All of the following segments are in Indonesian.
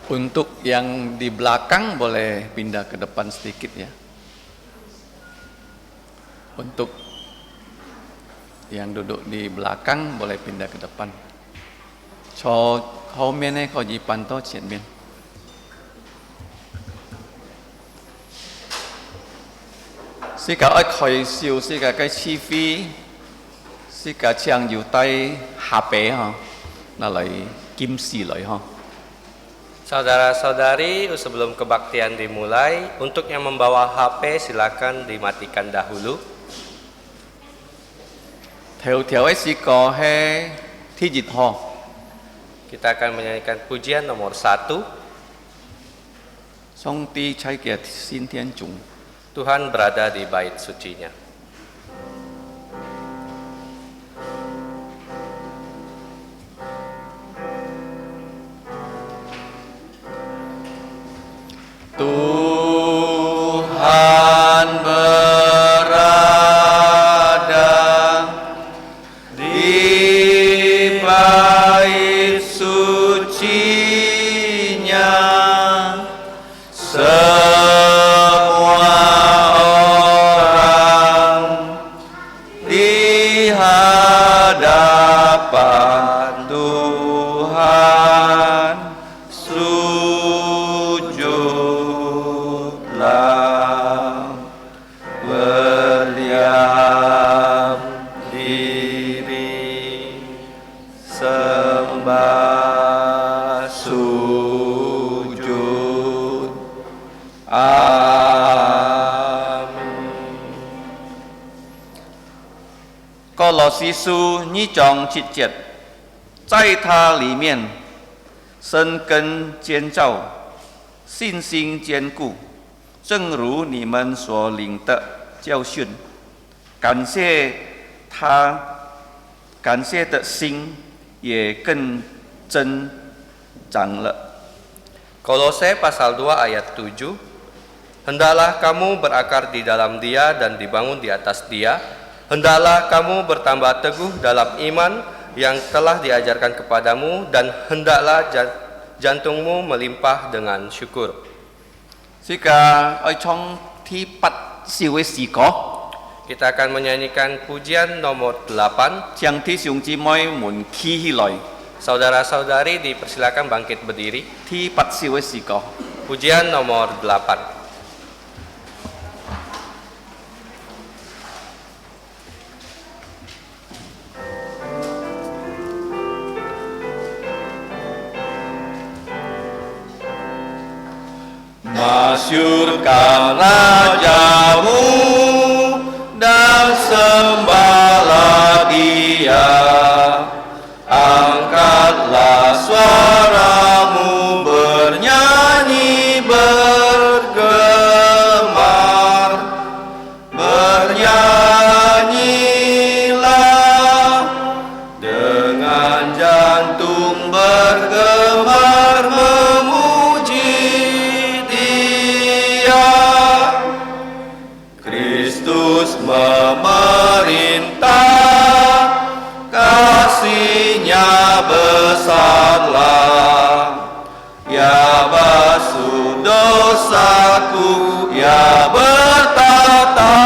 Untuk yang di belakang boleh pindah ke depan sedikit ya. Untuk yang duduk di belakang boleh pindah ke depan. 坐後面呢可以搬到前面。是個愛開笑，是個嘅氣氛，是個將要帶下邊哈，拿來檢視來哈。 Saudara-saudari, sebelum kebaktian dimulai, untuk yang membawa HP silakan dimatikan dahulu. 條條嘅詩歌係天熱呵， Kita akan menyanyikan pujian nomor 1. 上帝在嘅新天中， Tuhan berada di bait sucinya. Tuhan berada di bait sucinya, semua orang di hadapan Tuhan sujudlah, berdiam diri, sembah sujud. Amin. 歌羅西書2章7節，在他裡面生根建造，信心堅固，正如你們所領的教訓，感謝他，感謝的心也更增長了。 Kolose pasal 2 ayat 7. Hendaklah kamu berakar di dalam Dia dan dibangun di atas Dia. Hendaklah kamu bertambah teguh dalam iman yang telah diajarkan kepadamu, dan hendaklah jantungmu melimpah dengan syukur. 是個愛唱ที่8小嘅詩歌， Kita akan menyanyikan pujian nomor 8. 將弟兄姊妹們企起來， Saudara-saudari dipersilakan bangkit berdiri. ที่8小嘅詩歌。 Pujian nomor 8. Masyurkan Rajamu dan sembahlah Dia, angkatlah suaramu bernyanyi bergemar, bernyanyilah dengan jantung bergemar memuji Kristus memerintah, kasih-Nya besarlah. Ya basuh dosaku, ya bertata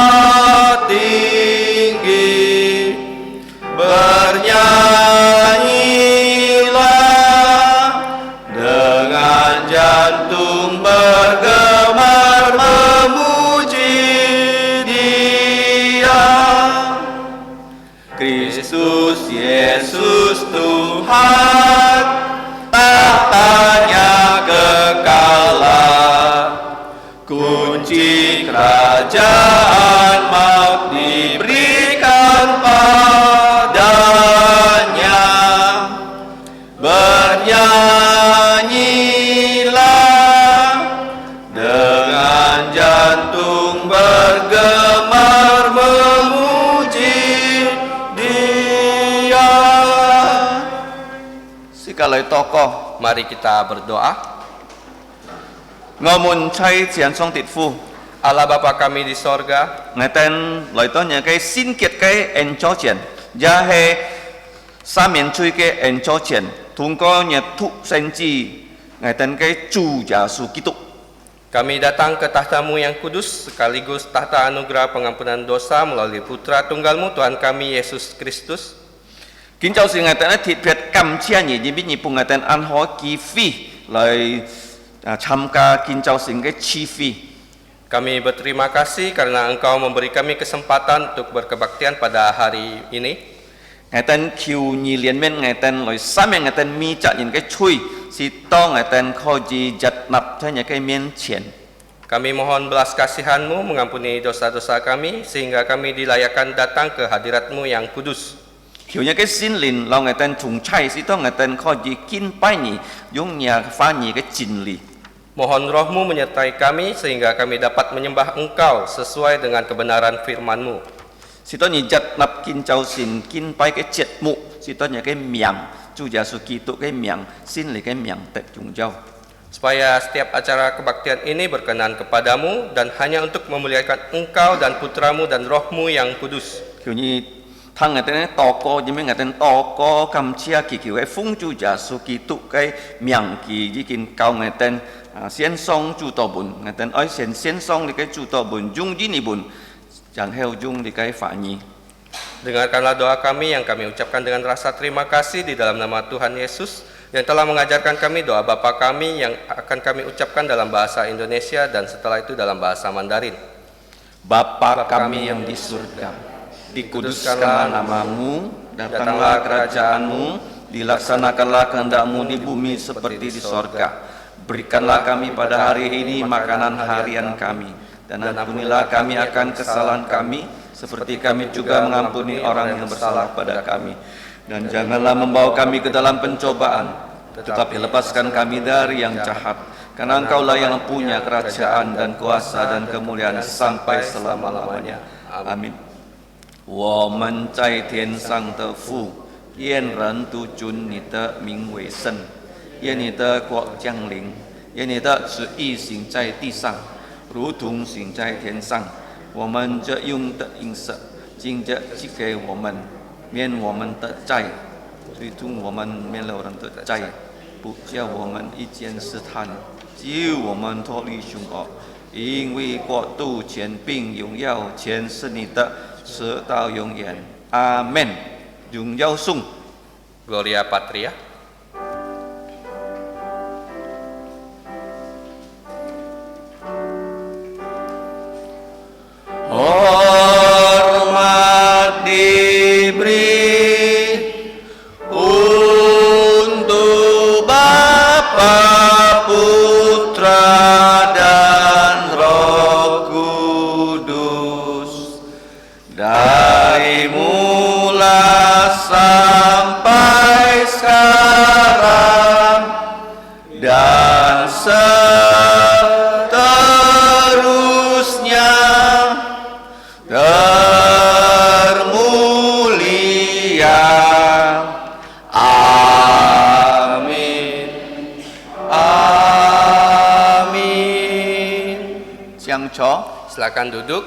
tinggi, bernyanyilah dengan jantung bergemar memuji Kristus Yesus Tuhan, tahtanya kekalan, kunci kerajaan maut diberikan padanya. Bernyanyilah dengan jantung bergemar memuji Sekali tokoh, Mari kita berdoa. Ngomong cai jian song tit fu, Allah Bapa kami di sorga, ngày tên lời tôi nhớ cái xin kiệt cái en cho tiền, gia hệ sa miền chui cái en cho tiền, thông qua nhật thụ sinh chi ngeten ke Chu Yesu Kittuk. Kami datang ke tahta-Mu yang kudus, sekaligus tahta anugerah pengampunan dosa melalui Putra Tunggal-Mu, Tuhan kami Yesus Kristus. 見就是我哋咧特別感謝你，因為你幫我哋安好機會來參加見就神嘅機會。 Kami berterima kasih karena Engkau memberi kami kesempatan untuk berkebaktian pada hari ini. 我哋求你憐憫我哋來生命我哋面責任嘅罪，是當我哋可以入納在你嘅面前。 Kami mohon belas kasihan-Mu mengampuni dosa-dosa kami, sehingga kami dilayakkan datang ke hadirat-Mu yang kudus. 求你嘅心靈，讓我哋從差是當我哋可以敬拜你，用你翻譯嘅真理。 Mohon Roh-Mu menyertai kami, sehingga kami dapat menyembah Engkau sesuai dengan kebenaran firman-Mu. 是當你入納見就神敬拜嘅節目，是當你嘅名，主耶穌基督嘅名，心裏嘅名得榮耀。 Supaya setiap acara kebaktian ini berkenan kepadamu dan hanya untuk memuliakan Engkau dan Putra-Mu dan Roh-Mu yang kudus. 求你聽我哋禱告，因為我哋禱告感謝祈求嘅奉主耶穌基督嘅名記已經教我哋獻上主禱文，我哋愛獻上你嘅主禱文，用呢文，然後用你嘅翻譯。 Dengarkanlah doa kami yang kami ucapkan dengan rasa terima kasih di dalam nama Tuhan Yesus yang telah mengajarkan kami doa Bapa kami yang akan kami ucapkan dalam bahasa Indonesia dan setelah itu dalam bahasa Mandarin. Bapa kami yang di surga, dikuduskanlah namamu, datanglah kerajaanmu, dilaksanakanlah kehendak-Mu di bumi seperti di sorga. Berikanlah kami pada hari ini makanan harian kami, dan ampunilah kami akan kesalahan kami, seperti kami juga mengampuni orang yang bersalah pada kami. Dan janganlah membawa kami ke dalam pencobaan, tetapi lepaskan kami dari yang jahat. Karena Engkaulah yang punya kerajaan dan kuasa dan kemuliaan sampai selama-lamanya. Amin. 我们在天上的父，愿人都尊你的名为圣，愿你的国降临，愿你的旨意行在地上，如同行在天上。我们这用的饮食，今日寄给我们，免我们的债，最终我们免了人的债，不叫我们遇见试探，救我们脱离凶恶。因为国度、权柄、荣耀，全是你的。 直到永远，阿门。荣耀颂 Gloria Patria. Hormat diberi untuk Bapa, Putra, dan Roh Kudus. Dari mula sampai sekarang dan seterusnya termulia. Amin. Amin. Siang cho. Silakan duduk.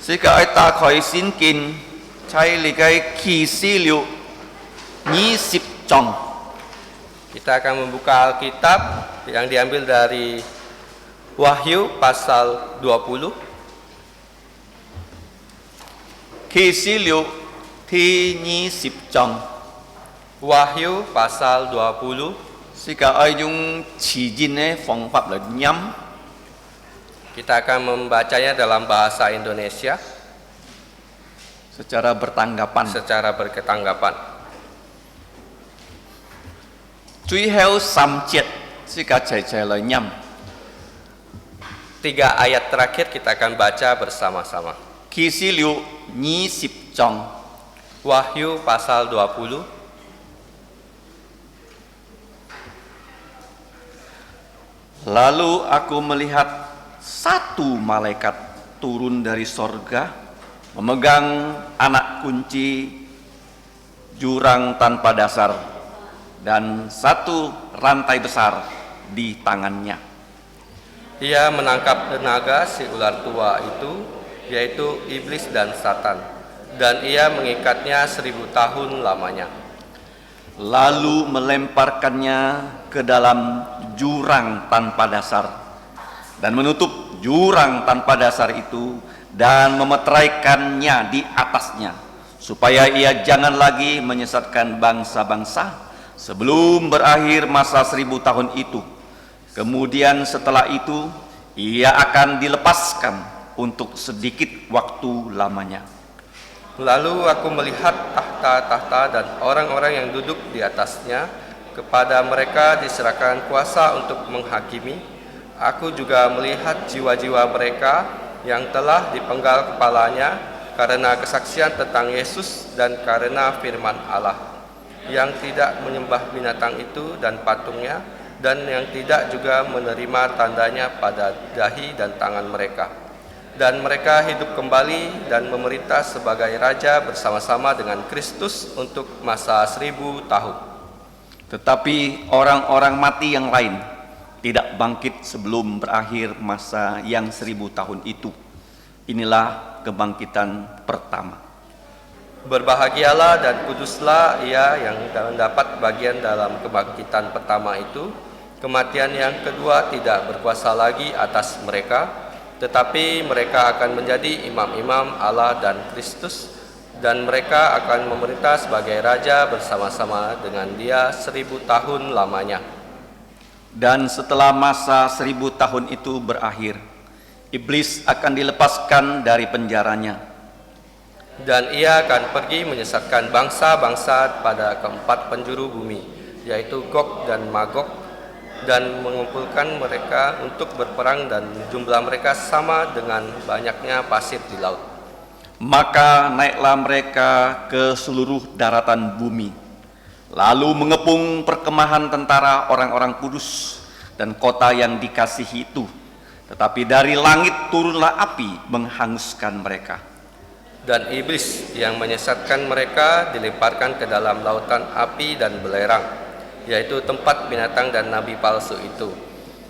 世界打開先見，在你嘅啟示錄20章。 Kita akan membuka Alkitab yang diambil dari Wahyu pasal 20. 啟示錄第20章。 Wahyu pasal 20. 世界愛用詞言嘅方法嚟念。 Kita akan membacanya dalam bahasa Indonesia secara bertanggapan.最後3節，世界齊齊嚟念。 3 ayat terakhir kita akan baca bersama-sama. 啟示錄20章。 Wahyu pasal 20. Lalu aku melihat satu malaikat turun dari sorga, memegang anak kunci jurang tanpa dasar dan satu rantai besar di tangannya. Ia menangkap tenaga si ular tua itu, yaitu iblis dan Satan, dan ia mengikatnya 1000 tahun lamanya. lalu melemparkannya ke dalam jurang tanpa dasar dan menutup jurang tanpa dasar itu dan memeteraikannya di atasnya, supaya ia jangan lagi menyesatkan bangsa-bangsa sebelum berakhir masa 1000 tahun itu. Kemudian setelah itu ia akan dilepaskan untuk sedikit waktu lamanya. Lalu aku melihat tahta-tahta dan orang-orang yang duduk di atasnya. Kepada mereka diserahkan kuasa untuk menghakimi. Aku juga melihat jiwa-jiwa mereka yang telah dipenggal kepalanya karena kesaksian tentang Yesus dan karena firman Allah, yang tidak menyembah binatang itu dan patungnya, dan yang tidak juga menerima tandanya pada dahi dan tangan mereka. Dan mereka hidup kembali dan memerintah sebagai raja bersama-sama dengan Kristus untuk masa 1000 tahun. Tetapi orang-orang mati yang lain tidak bangkit sebelum berakhir masa yang 1000 tahun itu. Inilah kebangkitan pertama. Berbahagialah dan kuduslah ia yang mendapat bagian dalam kebangkitan pertama itu. Kematian yang kedua tidak berkuasa lagi atas mereka, tetapi mereka akan menjadi imam-imam Allah dan Kristus, dan mereka akan memerintah sebagai raja bersama-sama dengan Dia 1000 tahun lamanya. Dan setelah masa 1000 tahun itu berakhir, iblis akan dilepaskan dari penjaranya. Dan ia akan pergi menyesatkan bangsa-bangsa pada keempat penjuru bumi, yaitu Gog dan Magog, dan mengumpulkan mereka untuk berperang, dan jumlah mereka sama dengan banyaknya pasir di laut. Maka naiklah mereka ke seluruh daratan bumi, lalu mengepung perkemahan tentara orang-orang kudus dan kota yang dikasihi itu. Tetapi dari langit turunlah api menghanguskan mereka. Dan iblis yang menyesatkan mereka dilemparkan ke dalam lautan api dan belerang, yaitu tempat binatang dan nabi palsu itu.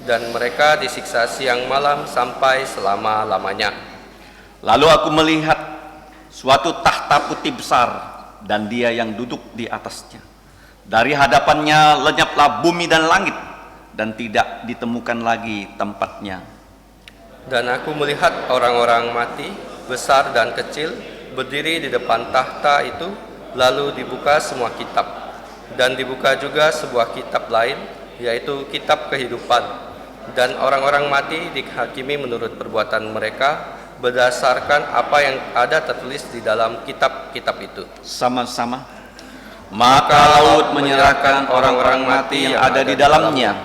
Dan mereka disiksa siang malam sampai selama-lamanya. Lalu aku melihat suatu tahta putih besar dan Dia yang duduk di atasnya. Dari hadapannya lenyaplah bumi dan langit, dan tidak ditemukan lagi tempatnya. Dan aku melihat orang-orang mati, besar dan kecil, berdiri di depan tahta itu. Lalu dibuka semua kitab, dan dibuka juga sebuah kitab lain, yaitu kitab kehidupan. Dan orang-orang mati dihakimi menurut perbuatan mereka, berdasarkan apa yang ada tertulis di dalam kitab-kitab itu. Sama-sama. Maka laut menyerahkan orang-orang mati yang ada di dalamnya,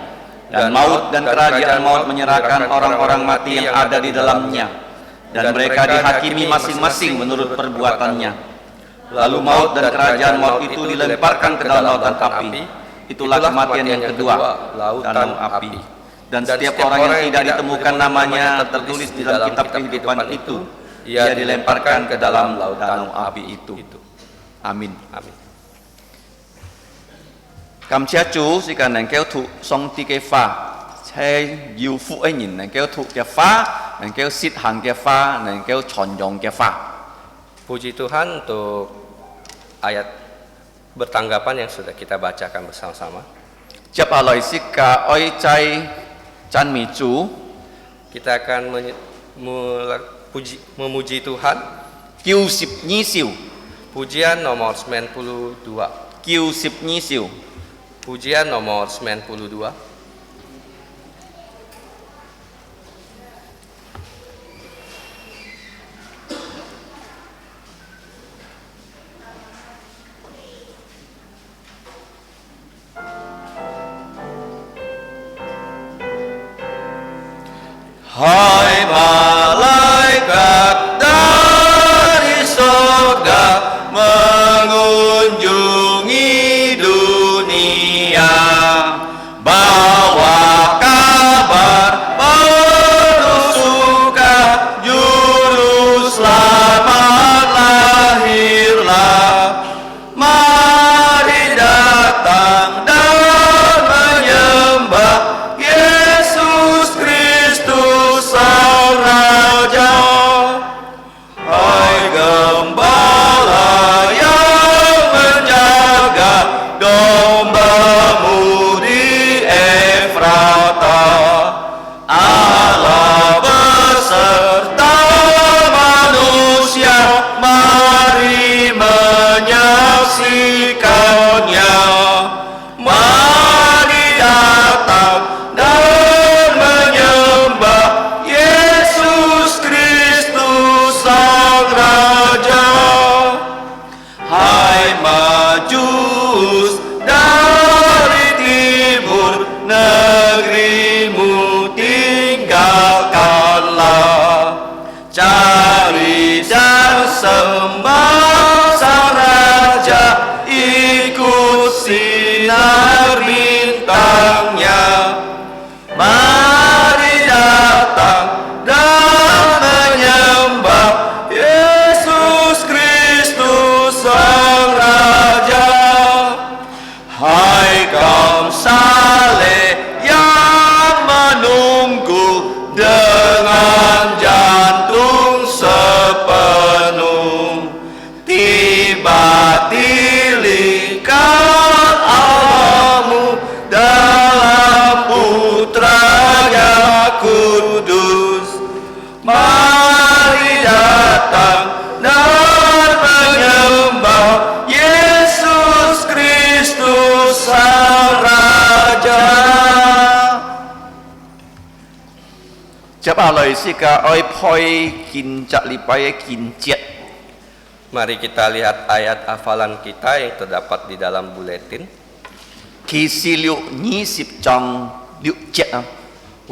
dan maut dan kerajaan maut menyerahkan orang-orang mati yang ada di dalamnya, dan mereka dihakimi masing-masing menurut perbuatannya. Lalu maut dan kerajaan maut itu dilemparkan ke dalam lautan api. Itulah kematian yang kedua, lautan api. Dan setiap orang yang tidak ditemukan namanya tertulis di dalam kitab kehidupan itu, ia dilemparkan ke dalam danau api itu. Amin. Amin. Cảm ơn Chúa, xin cảm ơn kéo thụ song ti cái pha, hay yêu phụ ấy nhìn này kéo thụ cái pha, này kéo xít hàng cái pha, này kéo chọn dòng cái pha. Puji Tuhan untuk ayat bertanggapan yang sudah kita bacakan bersama-sama. Chấp à lời xích cả oi chay chan mi Chúa. Kita akan memuji Tuhan. Kiêu sip nhi siu. Pujian nomor 92. Kiêu sip nhi siu. Pujian nomor 92. Hai malaikat dari surga mengunjungi dunia. 接下來是個愛配見責禮拜嘅見節， Mari kita lihat ayat hafalan kita yang terdapat di dalam buletin. 啟示錄20章6節啊，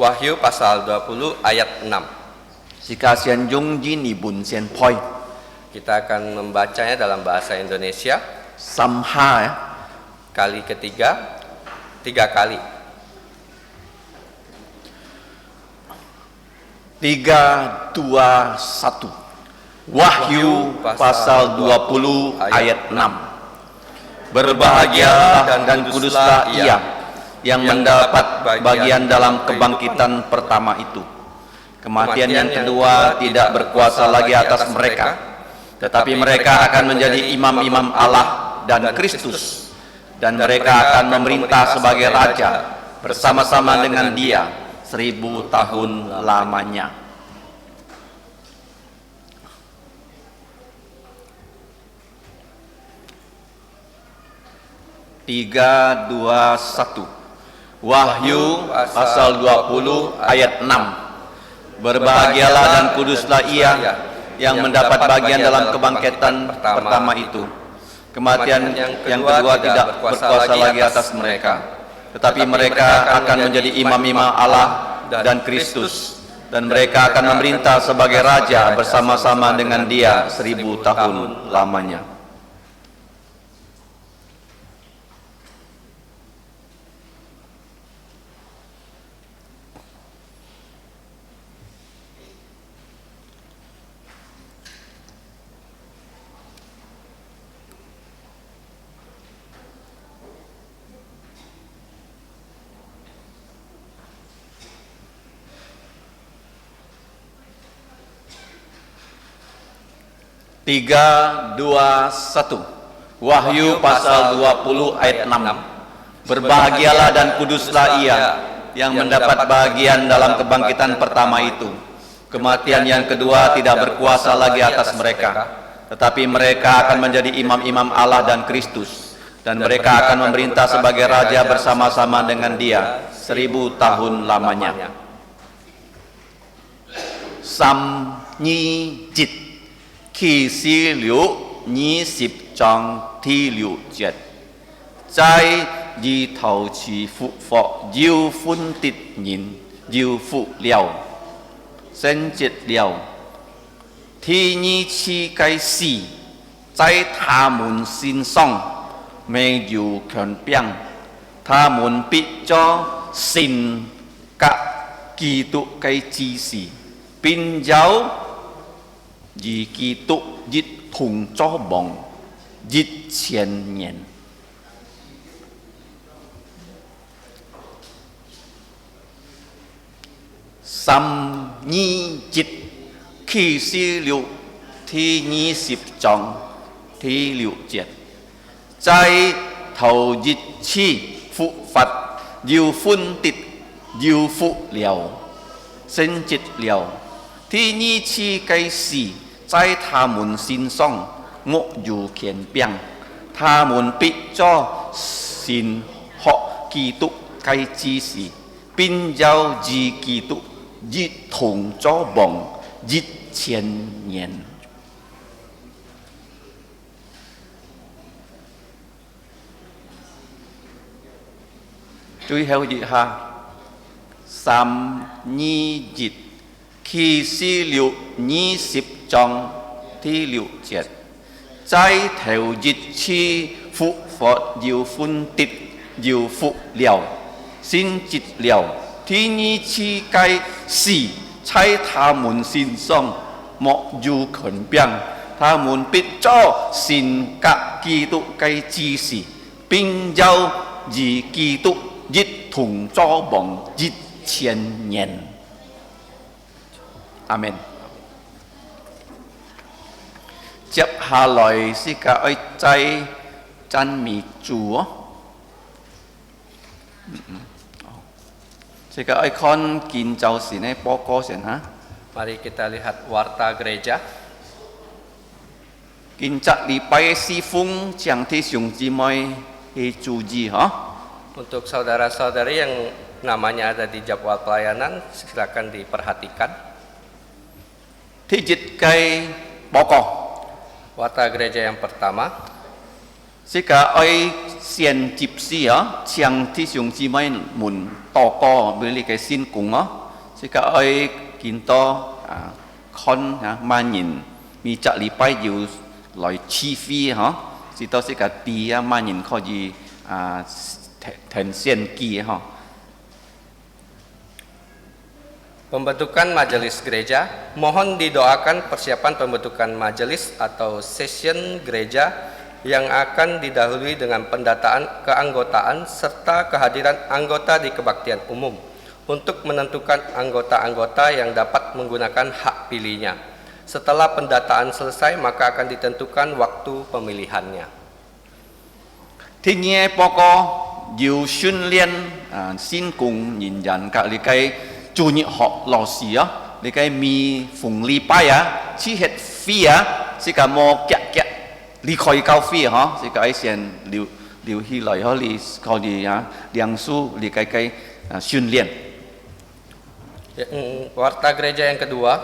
Wahyu pasal 20 ayat 6. 是個先用英文先配， Kita akan membacanya dalam bahasa Indonesia. 三下啊， Kali ketiga, 3 kali. 3, 2, 1. Wahyu pasal 20 ayat 6. Berbahagialah dan kuduslah ia yang mendapat bagian dalam kebangkitan pertama itu. Kematian yang kedua tidak berkuasa lagi atas mereka, tetapi mereka akan menjadi imam-imam Allah dan Kristus, dan mereka akan memerintah sebagai raja bersama-sama dengan Dia 1000 tahun lamanya. Tiga, dua, satu. Wahyu pasal 20 ayat 6. Berbahagialah dan kuduslah ia yang mendapat bagian dalam kebangkitan pertama itu. Kematian yang kedua tidak berkuasa lagi atas mereka, tetapi mereka akan menjadi imam-imam Allah dan Kristus, dan mereka akan memerintah sebagai raja bersama-sama dengan Dia 1000 tahun lamanya. Tiga, dua, satu. Wahyu pasal 20 ayat 6. Berbahagialah dan kuduslah ia yang mendapat bagian dalam kebangkitan pertama itu. Kematian yang kedua tidak berkuasa lagi atas mereka, tetapi mereka akan menjadi imam-imam Allah dan Kristus, dan mereka akan memerintah sebagai raja bersama-sama dengan Dia 1000 tahun lamanya. Sam Nyi Jit 啟示錄20章第6節，在二頭次復活要分的人要復了，聖潔了。第二次嘅事，在他們身上沒有權柄，他們必將神及基督嘅指示，並有與基督一同作王1000年。32節啟示錄第20章第6節，在頭一次復活要分的要復了，聖潔了。第二次嘅事，在他們身上沒有權柄，他們必作神學基督嘅指示，並有與基督一同作王1000年。最後一下32節。啟示錄20章第6節，在頭一次復活要分的要復了，聖潔了。第二次嘅事，在他們身上沒有權柄，他們必作神及基督嘅指示，並有與基督一同作王1000年。阿門。接下來是個愛在讚美主哦。這個愛看見就是呢報告先哈。Mari kita lihat warta gereja. 今則禮拜侍奉將弟兄姊妹去注意哈。Untuk saudara-saudari yang namanya ada di jadwal pelayanan, silakan diperhatikan. ที่จิตไกบอก Warta gereja yang pertama, 是个爱先接事啊，向弟兄姊妹们祷告，为你嘅先公啊，是个爱見到看萬人มีจัก禮拜要來ชี้飛嚇，是到是個地萬人可以呈現機嚇。 pembentukan majelis gereja, mohon didoakan persiapan pembentukan majelis atau session gereja yang akan didahului dengan pendataan keanggotaan serta kehadiran anggota di kebaktian umum untuk menentukan anggota-anggota yang dapat menggunakan hak pilihnya. Setelah pendataan selesai, maka akan ditentukan waktu pemilihannya. ที่นี้報告要訓練先公人人隔離嘅專業學老師啊，你嘅มี逢禮拜啊，去ฮ็ดฟรี啊，是個冇夾夾離開教會嚇，是個喺先留起來可以可以啊，兩數你嘅訓練。 Warta gereja yang kedua,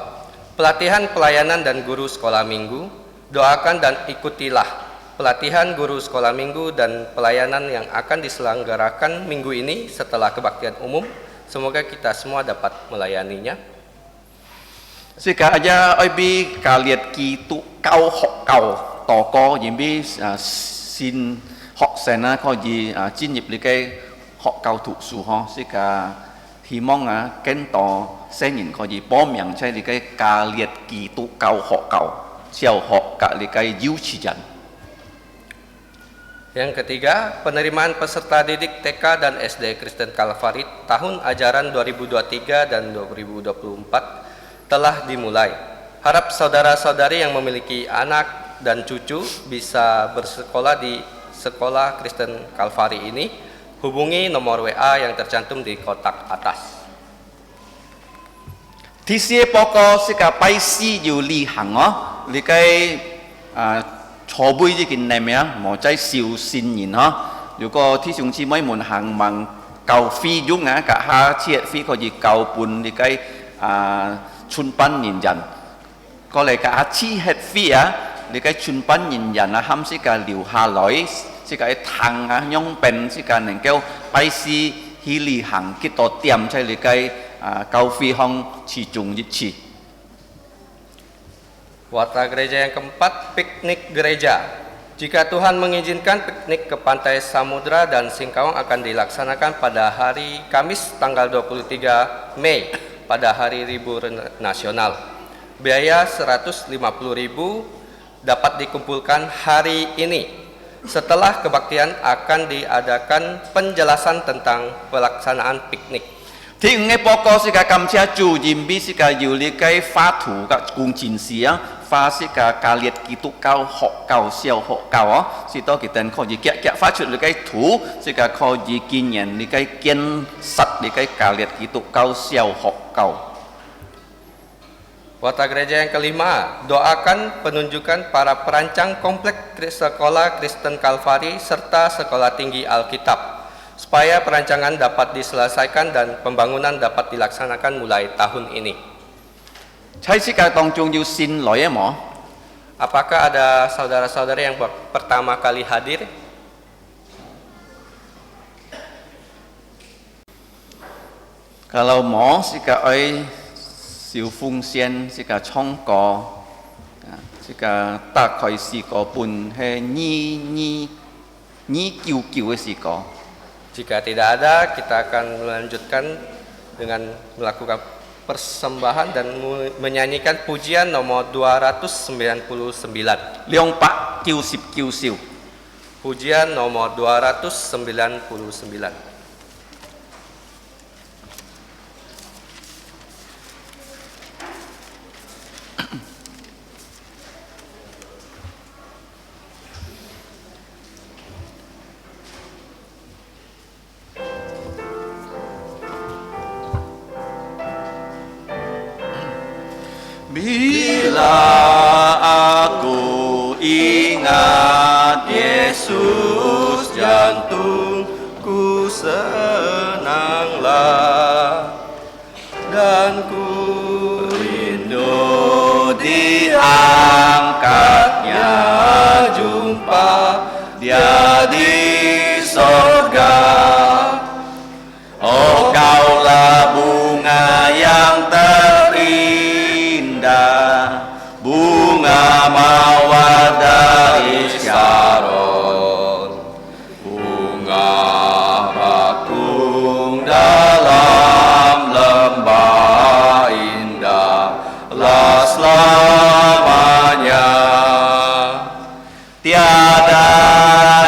pelatihan pelayanan dan guru sekolah minggu, doakan dan ikutilah pelatihan guru sekolah minggu dan pelayanan yang akan diselenggarakan minggu ini setelah kebaktian umum. Semoga kita semua dapat melayaninya. Sika aja oi bi kaliat ki tu kau hok kau toko yin bi sin hok sena ko ji jin nhịp li cái hok kau tu su ho sika hy mong ken to sen yin ko ji bom yang chai li cái kaliat ki tu kau hok kau xiao hok ka li cái yu chi jan. Yang ketiga, penerimaan peserta didik TK dan SD Kristen Kalvari tahun ajaran 2023 dan 2024 telah dimulai. Harap saudara-saudari yang memiliki anak dan cucu bisa bersekolah di sekolah Kristen Kalvari ini. Hubungi nomor WA yang tercantum di kotak atas. ที่เสียปอกสิกาไปซีอยู่ลีหังอ๋อลีไก坐杯呢件係咩啊？莫仔少善言嗬。如果啲上次咪門行問夠飛咗啊，隔下車飛可以夠半你計春班年人，過嚟隔下車係飛啊，你計春班年人啊，冚時間留下來，時間騰啊，用病時間能夠拜師去旅行幾多點，即係你計夠飛向始終一次。 Warta gereja yang keempat, piknik gereja. Jika Tuhan mengizinkan, piknik ke pantai Samudra dan Singkawang akan dilaksanakan pada hari Kamis tanggal 23 Mei pada hari libur nasional. Biaya 150.000 dapat dikumpulkan hari ini. Setelah kebaktian akan diadakan penjelasan tentang pelaksanaan piknik. ที่ngay報告是個感謝主，因為是個有你個法圖個工程師啊，法是個教列基督教學教小學教啊，是到佢哋可以夾發出你個圖，是個可以見人你個建設你個教列基督教小學教。 Warta gereja yang kelima, doakan penunjukan para perancang komplek sekolah Kristen Kalvari serta sekolah tinggi Alkitab. Supaya perancangan dapat diselesaikan dan pembangunan dapat dilaksanakan mulai tahun ini. Apakah ada saudara-saudara yang pertama kali hadir? Kalau mau sika oi siu fung xian sika chong ko sika ta koi sika pun he ni kiu kiu sika. Jika tidak ada, kita akan melanjutkan dengan melakukan persembahan dan menyanyikan pujian nomor 299. Liong pak kiu siu. Pujian nomor 299. Bila aku ingat Yesus, jantungku senanglah. selamanya. Tiada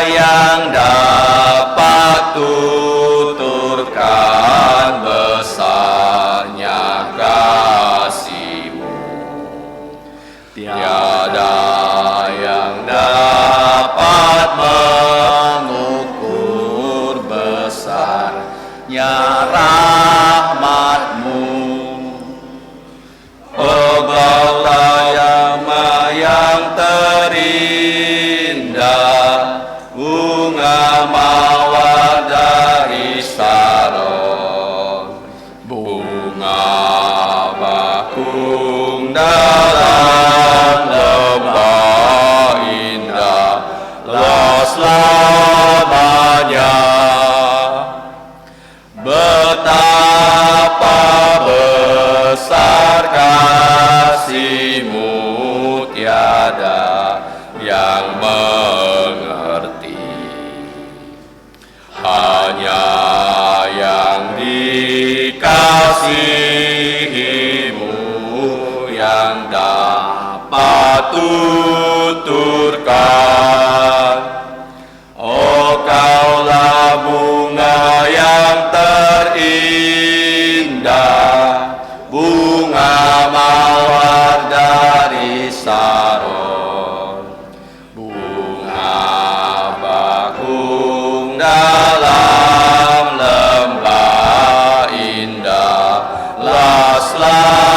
yang dapat tuturkan besarnya kasih-Mu. Tiada yang dapat mengukur besarnya rahmat-Mu. Engkaulah yang terindah, bunga mawar dari Saron, bunga bakung dalam lembah indah, selamanya. Betapa besar kasih-Mu, tiada yang mengerti. Hanya yang dikasihi-Mu yang dapat tuturkan. Oh, Kaulah bunga yang terindah, bunga mawar dari Saron, bunga bakung dalam lembah indah, selamanya.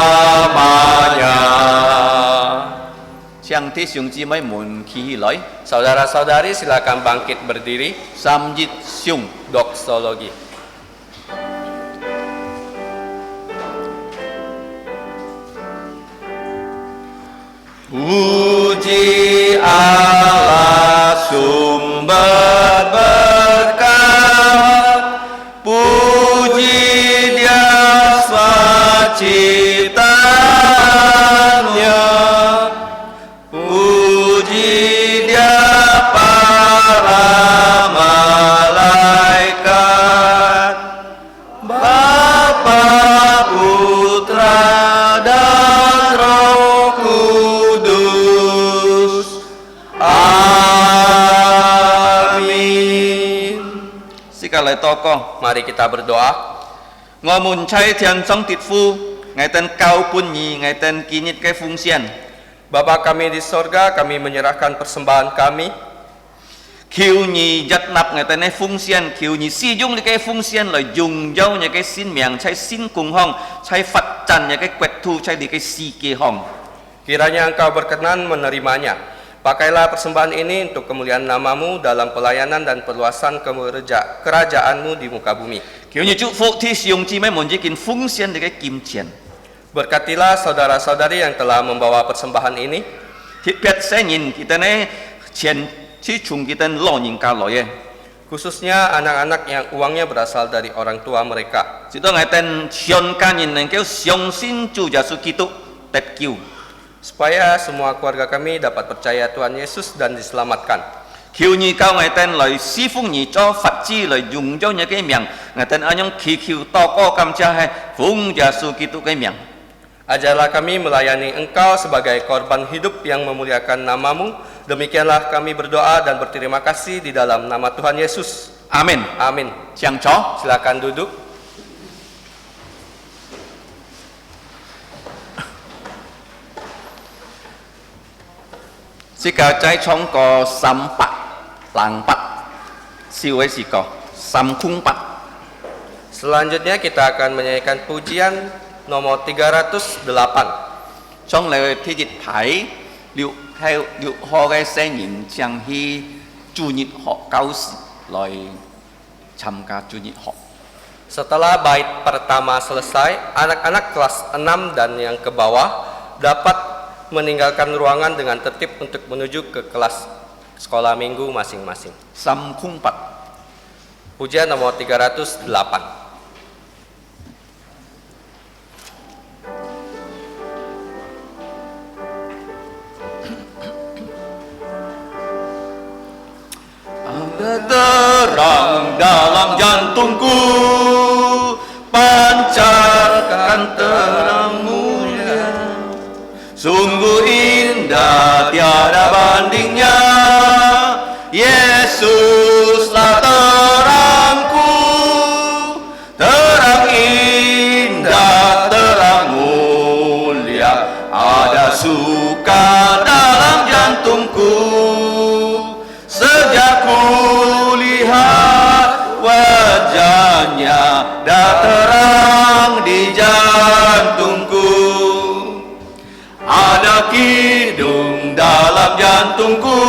向弟兄姊妹們起來， Saudara-saudari silakan bangkit berdiri. 三一上。 Doksologi. Puji Allah sumber berkat, puji Dia ciptaannya, puji Dia para malaikat, Bapa, Putra, dan Roh Kudus. Amin. Sekali tokoh, Mari kita berdoa. Ngomong cai tiang trong tit fu, ngaiten kau pun nyi, ngaiten kinit kai fungsian. Bapa kami di sorga, kami menyerahkan persembahan kami. Kiu nyi jat nap ngaiten fungsian, kiu nyi si dung li kai fungsian lai dung jau nya kai sin miang, cai sin kung hong, cai fat chan nya kai kwet tu, cai di kai si ke hong. Kiranya Engkau berkenan menerimanya. Pakailah persembahan ini untuk kemuliaan nama-Mu dalam pelayanan dan perluasan kerajaan-Mu di muka bumi. Kiu nyi cuk fu ti siung ji mai mon ji kin fungsian di kai kim cian. Berkatilah saudara-saudari yang telah membawa persembahan ini. Thit pet se nyin kita ne cian ci chung kita lo nyin ka lo ye. Khususnya anak-anak yang uangnya berasal dari orang tua mereka. Sito ngaiten sion ka nyin nang kiu siong sin chu ja su kitu tet kiu. Supaya semua keluarga kami dapat percaya Tuhan Yesus dan diselamatkan. Kiu nyi kau ngaiten lai si fung nyi cho fat chi lai dùng cho nya cái miang ngaiten anyong ki kiu to ko kam cha hai fung ja su kitu cái miang. Ajarlah kami melayani Engkau sebagai korban hidup yang memuliakan nama-Mu. Demikianlah kami berdoa dan berterima kasih di dalam nama Tuhan Yesus. Amin. Amin. Siang cho. Silakan duduk. Sika cai chong ko sampat langpat siwai siko samkungpat. Selanjutnya kita akan menyanyikan pujian nomor 308. Trong lễ thi dịch thái liệu theo liệu ho cái xe nhìn chẳng hi chủ nhật họ cao sĩ lại tham gia chủ nhật họ. Setelah bait pertama selesai, anak-anak kelas 6 dan yang ke bawah dapat meninggalkan ruangan dengan tertib untuk menuju ke kelas sekolah minggu masing-masing. Samkungpat. Pujian nomor 308. Ada terang dalam jantungku, pancarkan terang mulia, Sungguh indah tiada bandingnya, Yesuslah terangku, terang indah, terang mulia, ada suka dalam jantungku. Sejak ku lihat wajahnya, dah terang di jantungku. Ada kidung dalam jantungku,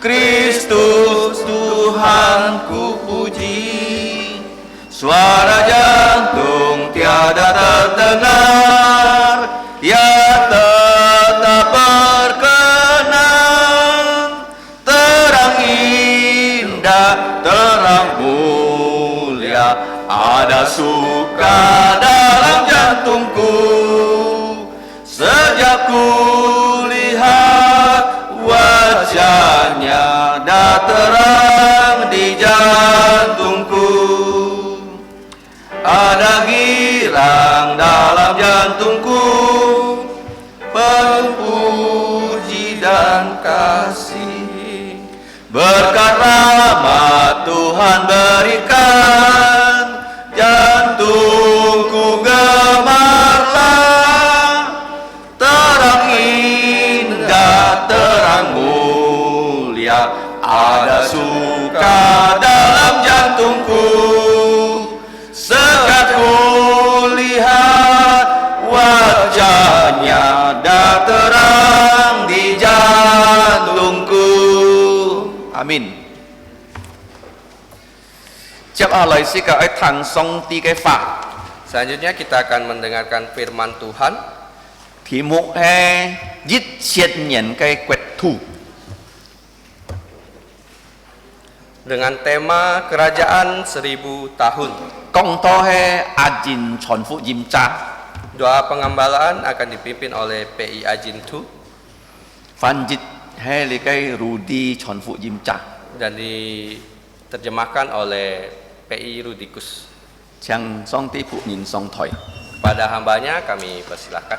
Kristus Tuhanku puji. Suara jantung tiada terdengar, ya tetap berkenan. Terang indah, terang mulia, ada suka dalam jantungku. Sejak ku lihat wajahnya, dah terang di jantungku. Ada girang dalam jantungku, penuh puji dan kasih. Berkat rahmat Tuhan berikan, jantungku gemarlah. Terang indah, terang mulia, ada suka dalam jantungku. Sejak ku lihat wajahnya, dah terang di jantungku. Amin. Tiếp theo lời xin cả thằng song ti cái phạ. Selanjutnya kita akan mendengarkan firman Tuhan.题mục là giết chết nhân cái quẹt thủ. Dengan tema Kerajaan 1000 Tahun. Công to là Ajin Chon Fu Yim Cha. Doa pengembalaan akan dipimpin oleh PI Ajin Tu Phan dịch là cái Rudy Chon Fu Yim Cha. dan diterjemahkan oleh PI Rudikus. Chang song ti phụ nhìn song thoi. Pada hambanya kami persilahkan.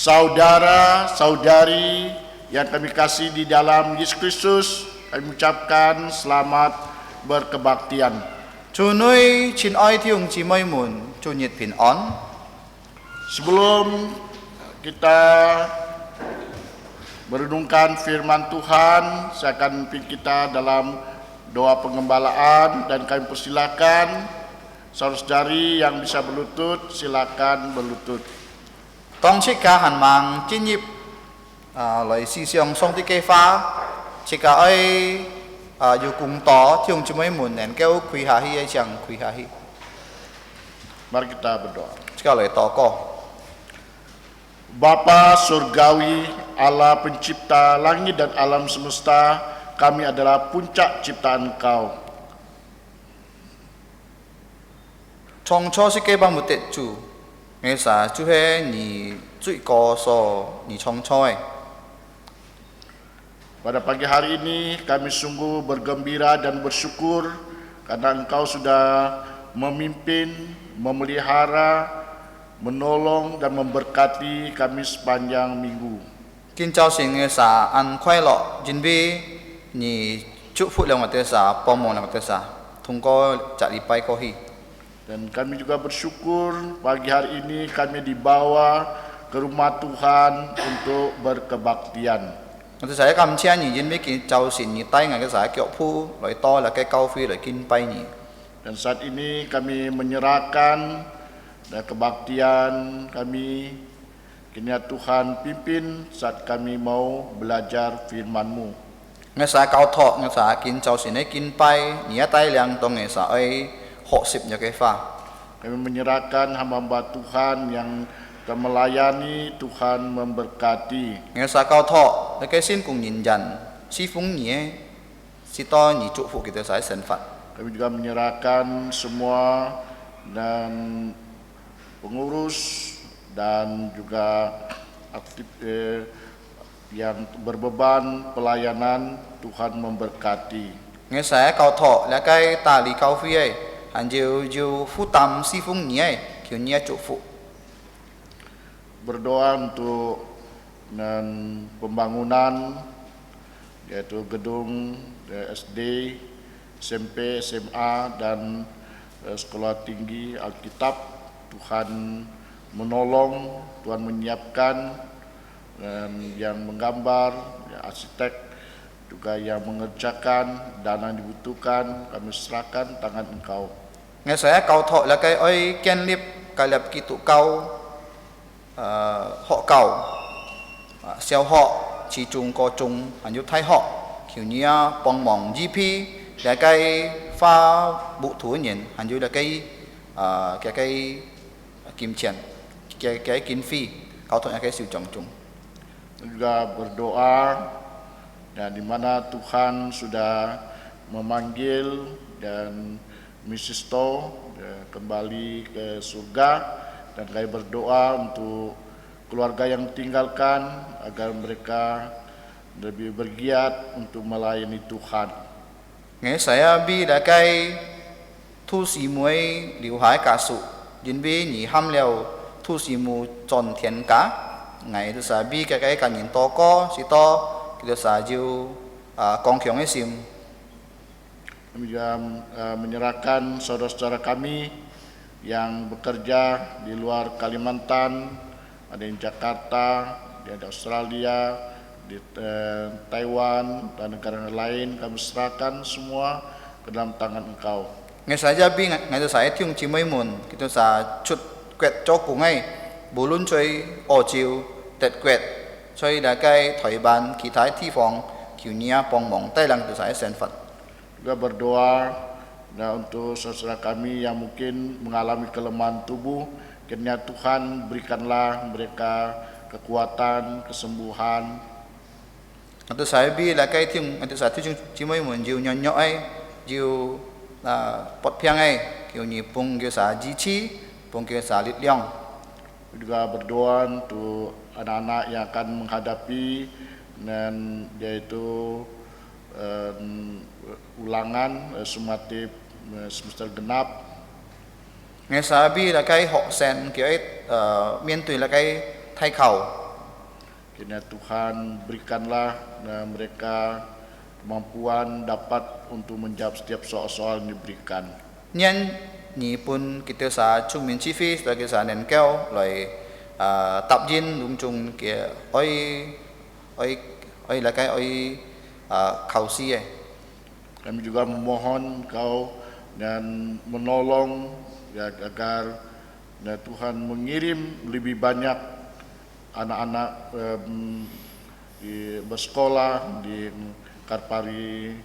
Saudara-saudari yang kami kasih di dalam Yesus Kristus, kami ucapkan selamat berkebaktian. Chủ nuôi亲爱弟兄姊妹们，主日平安。 Sebelum kita merenungkan firman Tuhan, saya akan memimpin kita dalam doa pengembalaan dan kami persilakan saudara-saudari yang bisa berlutut, silakan berlutut. 當切家行盲專業來思想上帝嘅話，切家愛要共多弟兄姊妹們能夠開下去嘅將開下去， Mari kita berdoa. 切家來禱告。 Bapa surgawi, Allah pencipta langit dan alam semesta, kami adalah puncak ciptaan Engkau. 創初設計幫冇得主，嘅啥就係你最高所你創初嘅。 Pada pagi hari ini kami sungguh bergembira dan bersyukur karena Engkau sudah memimpin, memelihara, menolong dan memberkati kami sepanjang minggu. 今朝先嘅啥安快樂，因為你祝福了我哋啥，幫忙了我哋啥，通過這禮拜過去。 Dan kami juga bersyukur pagi hari ini kami dibawa ke rumah Tuhan untuk berkebaktian. 我哋就感謝你，因為見就係你帶我嘅啥腳鋪來多嚟嘅教會來敬拜你。 Dan saat ini kami menyerahkan dan kebaktian kami, kiranya Tuhan pimpin saat kami mau belajar firman-Mu. 我啥教託，我啥見就係你敬拜，你一帶兩棟嘅啥愛學習嘅話。 Kami menyerahkan hamba-hamba Tuhan yang akan melayani, Tuhan memberkati. 我啥教託，你嘅先共認人，侍奉你，是多你祝福佢哋晒神法。 Kami juga menyerahkan semua dan pengurus dan juga aktif yang berbeban pelayanan. Tuhan memberkati. Nghe sẽ cầu thọ là cái ta lý cầu phi ấy, hắn jiu phụ tam si phung nhé ấy, kiểu nhé chủ phụ. Berdoa untuk pembangunan yaitu gedung SD, SMP, SMA dan sekolah tinggi Alkitab. Tuhan menolong, Tuhan menyiapkan, dan yang menggambar, ya, arsitek juga yang mengerjakan, dana yang dibutuhkan, kami serahkan tangan Engkau. Nghe sẽ cầu thọ là cái ơi kiên liệp cái lập kỹ tụ cầu họ cầu xeo họ chỉ chung có chung hắn giúp thay họ kiểu như bằng mỏng GP là cái pha bộ thủ nhận hắn giúp là cái kim tiền cái kinh phi cầu thọ là cái sự trọng chung. Juga berdoa dan di mana Tuhan sudah memanggil dan Mrs. To kembali ke surga, dan kami berdoa untuk keluarga yang tinggalkan agar mereka lebih bergiat untuk melayani Tuhan. Nghe saya bi là cái thu sĩ muối liu hải cả sự chính vì nhị ham liều thu sĩ mu tròn thiên cá ngày thứ sa bi cái cả nhìn to có si to kita saja kongkyong esim. Kami juga menyerahkan saudara-saudara kami yang bekerja di luar Kalimantan, ada di Jakarta, di Australia, di Taiwan dan negara lain. Kami serahkan semua ke dalam tangan Engkau. Ngày saja bi ngày thứ sa thiung chỉ mấy mồn kita sa chút quẹt cho cùng ngay bù luôn chơi ở chiều tết quẹt chơi là cái thời ban kỳ thái thi phòng kiểu như bong mong tay lang từ saya sen Phật. Juga berdoa untuk saudara kami yang mungkin mengalami kelemahan tubuh, kiranya Tuhan berikanlah mereka kekuatan, kesembuhan. Từ saya bi là cái thiung từ saya thiung chỉ mấy mồn chiều nhỏ nhỏ ấy chiều là bọt piang ấy kiểu như bung kiểu sa ji chi bung kiểu sa lit liang. Juga berdoa untuk anak-anak yang akan menghadapi dan yaitu ulangan sumatif semester genap. Nghe sabi là cái họ sen kiểu ấy miền tùy là cái thay khẩu. Kiranya Tuhan berikanlah mereka kemampuan dapat untuk menjawab setiap soal-soal yang diberikan. Nhân nhị pun kita sa chung min chi phi sebagai sa nen keo lại tập dinh đúng chung kia oi là cái oi khẩu si ấy. Kami juga memohon Engkau dan menolong ya, agar ya, Tuhan mengirim lebih banyak anak-anak bersekolah di Karpari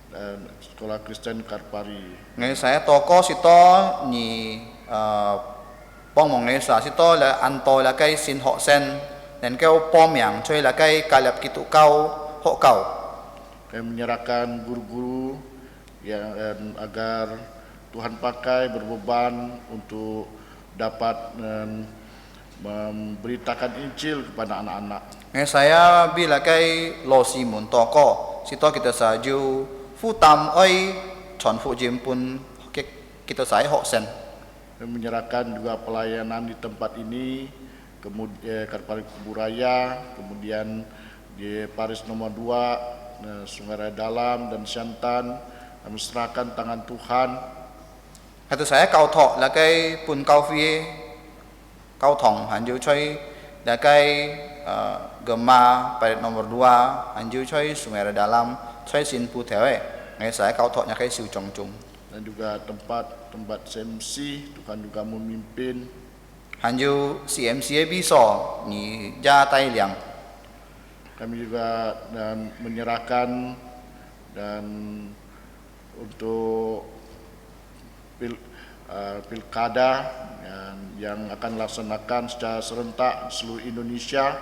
dan sekolah Kristen Karpari. Ngày saya toko si to nhị bong mong ngày sa si to là ăn to là cái xin họ sen nen keo pom yang chơi là cái kalap kitu kau họ kau. Kami menyerahkan guru-guru yang agar Tuhan pakai berbeban untuk dapat memberitakan Injil kepada anak-anak. Ngày saya bi là cái lo si mun toko si to kita sa ju fu tam oi chon fu jim pun kita saya họ sen. Kami menyerahkan juga pelayanan di tempat ini, kemudian Karpari Kuburaya, kemudian di Paris nomor 2, Sungai Raya Dalam dan Siantan. Kami serahkan tangan Tuhan. Hãy saya cầu thọ là cái bùn cầu phi cầu thòng hẳn dư chơi là cái Gema Paris nomor 2 hẳn dư chơi Sungai Raya Dalam chơi xin pu theo ấy. Ngày saya cầu thọ là cái siêu trọng chung. Dan juga tempat CMC, Tuhan juga memimpin. Hãy dư CMC bisa ni gia tay liang. Kami juga menyerahkan dan untuk pilkada yang akan dilaksanakan secara serentak seluruh Indonesia.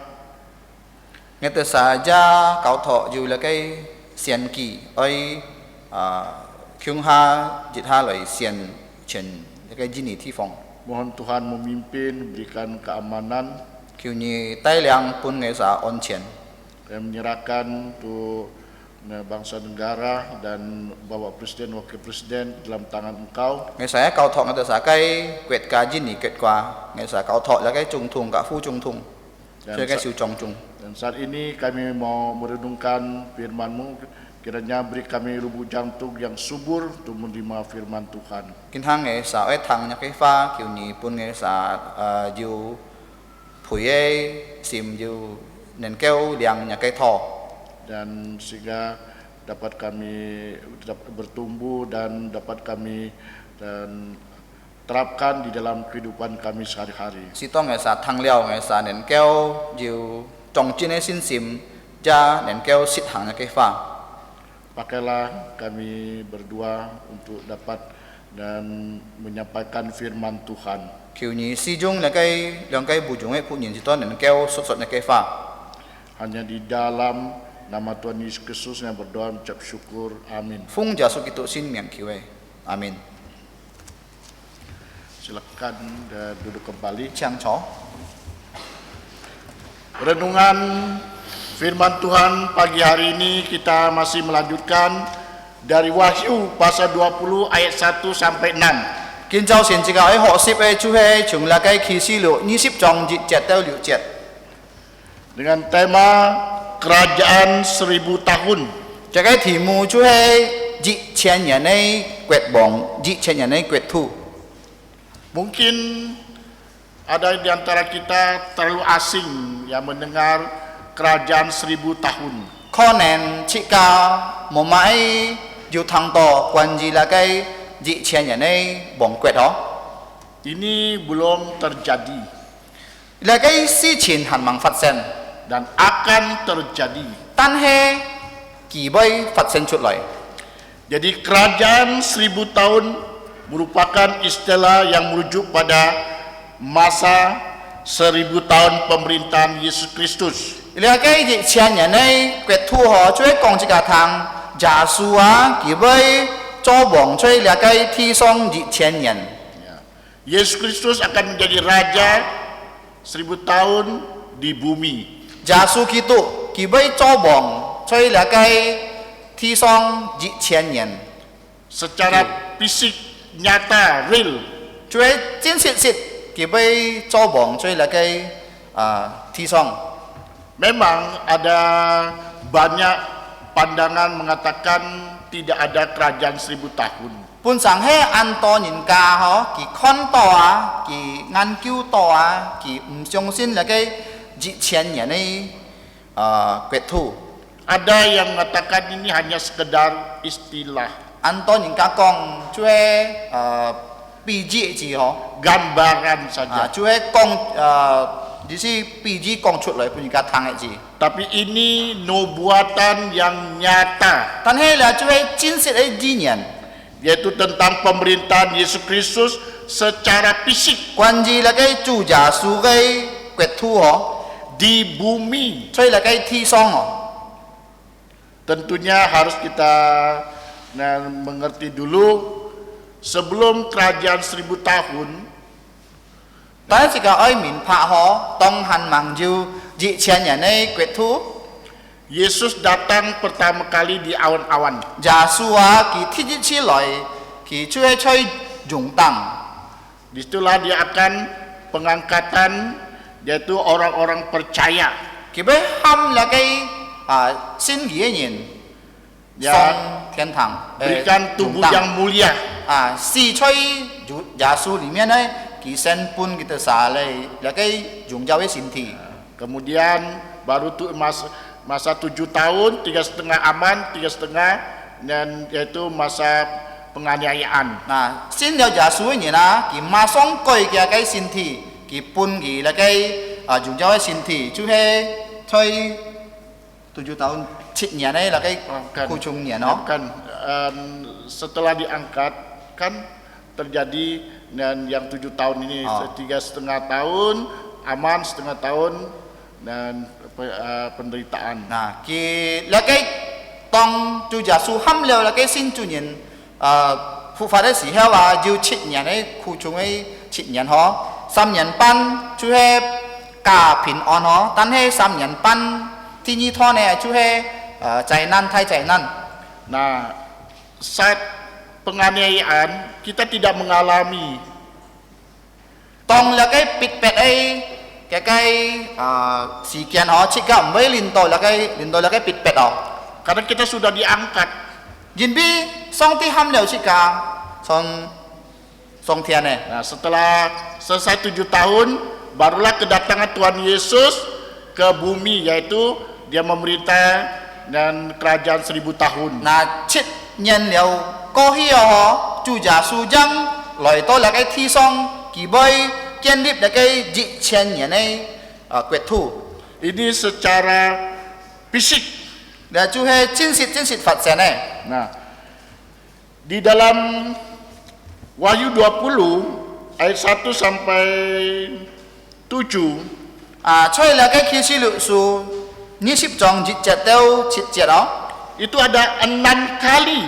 Nghe từ xa gia cầu thọ dù là cái xiên kỳ ơi kyung ha dịch ha lại xiên chen cái gì thi phòng. Mohon Tuhan memimpin, berikan keamanan. 求你带领本嘅啥安全。 Saya menyerahkan untuk bangsa negara dan Bapak Presiden, Wakil Presiden dalam tangan Engkau. 嘅啥交託我哋啥雞國家之年結quả，嘅啥交託啦雞總統กับ副總統，所以嘅小眾眾。 Dan saat ini kami mau merenungkan firman-Mu, kiranya beri kami lubuk jantung yang subur untuk menerima firman Tuhan. 見行嘅啥一堂入嘅花，求你本嘅啥要陪嘅心要能夠亮入嘅托。 Dan sehingga dapat kami bertumbuh dan dapat kami dan terapkan di dalam kehidupan kami sehari-hari. 是當嘅啥聽了嘅啥能夠要重建嘅信心，加能夠實行嘅花。 Pakailah kami berdua untuk dapat dan menyampaikan firman Tuhan. 求你始終兩雞不中嘅僕人是當能夠述述嘅花。 Hanya di dalam nama Tuhan Yesus Kristus yang berdoa mengucap syukur. Amin. 奉耶穌基督聖名求嘅，阿門。 Silakan duduk kembali. 請坐。 Renungan firman Tuhan pagi hari ini kita masih melanjutkan dari Wahyu pasal 20 ayat 1 sampai 6. 今朝先這個喺學習嘅就係從那個啟示錄20章1節到6節。 Dengan tema Kerajaan 1000 tahun. 這個題目就係1000年嘅國王，1000年嘅國土。 Mungkin ada di antara kita terlalu asing yang mendengar kerajaan 1000 tahun. 可能這個冇買要聽到關於那個1000年嘅王國嗬。 Ini belum terjadi 那個事情還沒發生， dan akan terjadi. 但係佢會發生出來。 Jadi kerajaan 1000 tahun merupakan istilah yang merujuk pada masa 1000 tahun pemerintahan Yesus Kristus. 那個1000年嘅國土嗬，就係講這個堂耶穌啊，佢會做王，所以那個天上1000年。 Yesus Kristus akan menjadi raja 1000 tahun di bumi. 耶穌基督佢會做王，所以那個天上1000年。 Secara fisik nyata real. 就係真實實佢會做王，所以那個天上。 Memang ada banyak pandangan mengatakan tidak ada kerajaan 1000 tahun. 本身係按多人家嗬，佢看到啊，佢研究到啊，佢唔相信那個1000年嘅國土。 Ada yang mengatakan ini hanya sekedar istilah, 按多人家講，就係比喻字嗬， gambaran saja. 就係講就是比喻講出來俾人家聽嘅字。 Tapi ini nubuatan yang nyata, 但係咧就係真實嘅字眼， yaitu tentang pemerintahan Yesus Kristus secara fisik 關於那個主耶穌嘅國土嗬， di bumi. 所以那個天上哦。 Tentunya harus kita mengerti dulu sebelum kerajaan 1000 tahun 但係這個愛明白嗬，當漢盟就1000年嘅國土， Yesus datang pertama kali di awan-awan. 耶穌啊，佢天日起來，佢就係吹熔燈， Disitulah dia akan pengangkatan, yaitu orang-orang percaya 佢要喊那個信義嘅人Ya. 上天堂， berikan tubuh 熔燈 yang mulia. 四吹耶穌裡面呢，佢身本kita saleh，那個榮耀嘅身體。 Kemudian baru tuh masa 7 tahun, 3,5 aman, 3,5 dan yaitu masa penganiayaan. 嗱，先有耶穌嘅人啊，佢馬上改嘅個身體，佢本佢那個榮耀嘅身體，就係吹7 tahun 7 年咧，那個苦重年哦。 Kan setelah diangkat kan terjadi dan yang 7 tahun ini 3,5 tahun aman, setengah tahun dan penderitaan. 嗱，佢那個當主耶穌喊了那個新主人 phụ phạt sĩ heo là yêu chít nhận ấy khu chúng ấy chít nhận họ xăm nhận pan chú he cả pin on họ tan he xăm nhận pan thì như thọ này chú he chạy nan thay chạy nan. Nah, saat penganiayaan kita tidak mengalami Tông là cái bịt bẹt ấy cái sự kiện họ chỉ cả mấy linh tội là cái bịt bẹt đó. karena kita sudah diangkat. Jin bi song ti ham liao chỉ cả song thiên này. Nah, setelah selesai 7 tahun, barulah kedatangan Tuhan Yesus ke bumi, yaitu dia memerintah dan kerajaan 1000 tahun. Là chết nhân liao có hiểu họ chủ giả su giang lời tôi là cái thi song kỳ bơi kiến lập là cái dị chen nhân này quyết thủ. Ini secara fisik. Là chú he chính sự phát triển này. Nah, di dalam Wahyu 20 ayat 1 sampai 7 chơi là cái khi sử lượng su như ship trong dịch chặt theo chít chặt đó. itu ada 6 kali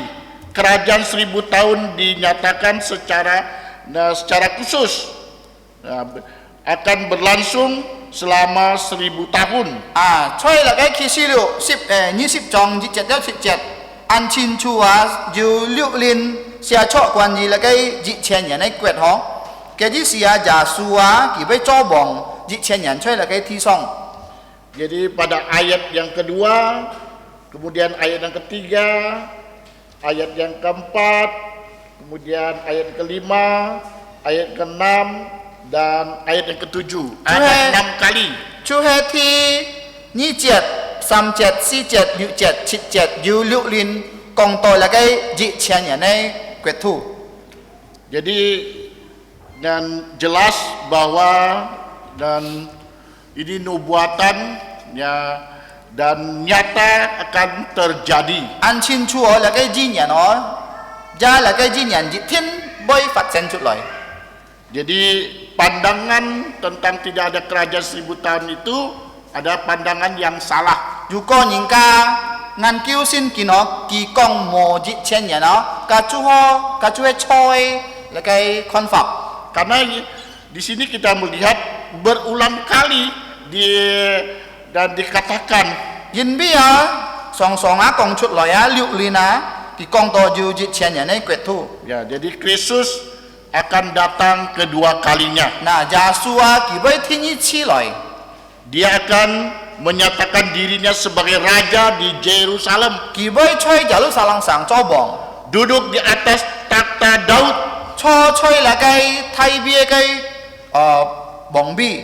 kerajaan 1000 tahun dinyatakan secara khusus. Nah, akan berlangsung selama 1000 tahun. Chơi là cái khi sử dụng ship như ship trong dịch chặt theo chít chặt an chin chu dù liệu liên xia chọ quan gì là cái dị chen nhân này quyết họ cái gì xia giả su kỳ với cho bỏng dị chen nhân chơi là cái thi song. Jadi pada ayat yang kedua, kemudian ayat yang ketiga, ayat yang keempat, kemudian ayat kelima, ayat keenam, dan ayat yang ketujuh. Ada 6 kali. Chú he thi nhị chẹt, sam chẹt, si chẹt, yu chẹt, chít chẹt, yu liệu liên còn tôi là cái dị chen nhân này quyết thủ. Jadi dan jelas bahwa dan ini nubuatan ya dan nyata akan terjadi. An chin chua là cái gì nhỉ nó, ra là cái gì nhỉ dị thiên bơi phát triển chút lời. Jadi pandangan tentang tidak ada kerajaan 1000 tahun itu ada pandangan yang salah. Dù có những ca ngăn cứu xin kỳ nó kỳ công mồ dị chen nhỉ nó, cả chú he choi là cái con phật. Karena di sini kita melihat berulang kali dan dikatakan Yin bi song song công chút lời liệu liên kỳ công to dù dị chen nhỉ này quyết thủ. ya, jadi Kristus akan datang kedua kalinya. Nah, Joshua kỳ với thiên nhị chi lời. Dia akan menyatakan dirinya sebagai raja di Yerusalem, Kỳ với chơi Jerusalem sang cho bỏng. duduk di atas takhta Daud. Cho chơi là cái thay bia cái bỏng bi.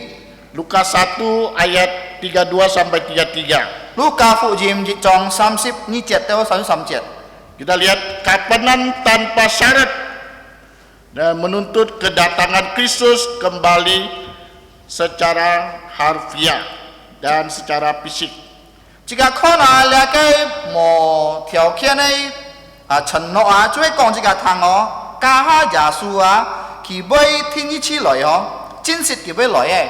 Lukas 1 ayat 32 sampai 33. Luka phụ jim dị trong 30 nhị chẹt theo 30 chẹt. Kita lihat kapanan tanpa syarat dan menuntut kedatangan Kristus kembali secara harfiah dan secara fisik. Jika con là cái mồ条件này承诺就会讲这个汤ca ha Joshua kỳ với thiên nhị chi lời chính sự kỳ với lời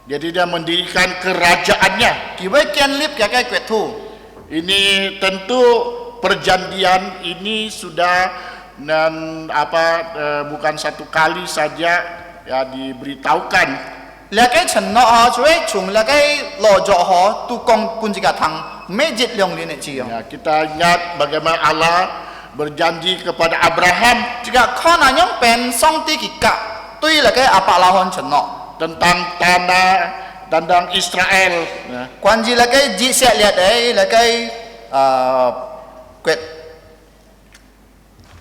Jadi dia mendirikan kerajaannya. kỳ với kiên lip cái quyết thủ. Ini tentu perjanjian ini sudah dan bukan satu kali saja ya diberitahukan. Là cái承诺就会从là cái lo cho họ tu công pun jika thang mấy dịch lượng liên chỉ Ya, kita ingat bagaimana Allah berjanji kepada Abraham jika con nhóm pen song ti kỳ cả tuy là cái apa lahon承诺tentang tandang Israel. Ya. quan gì là cái dị sẽ liệt đấy là cái quyết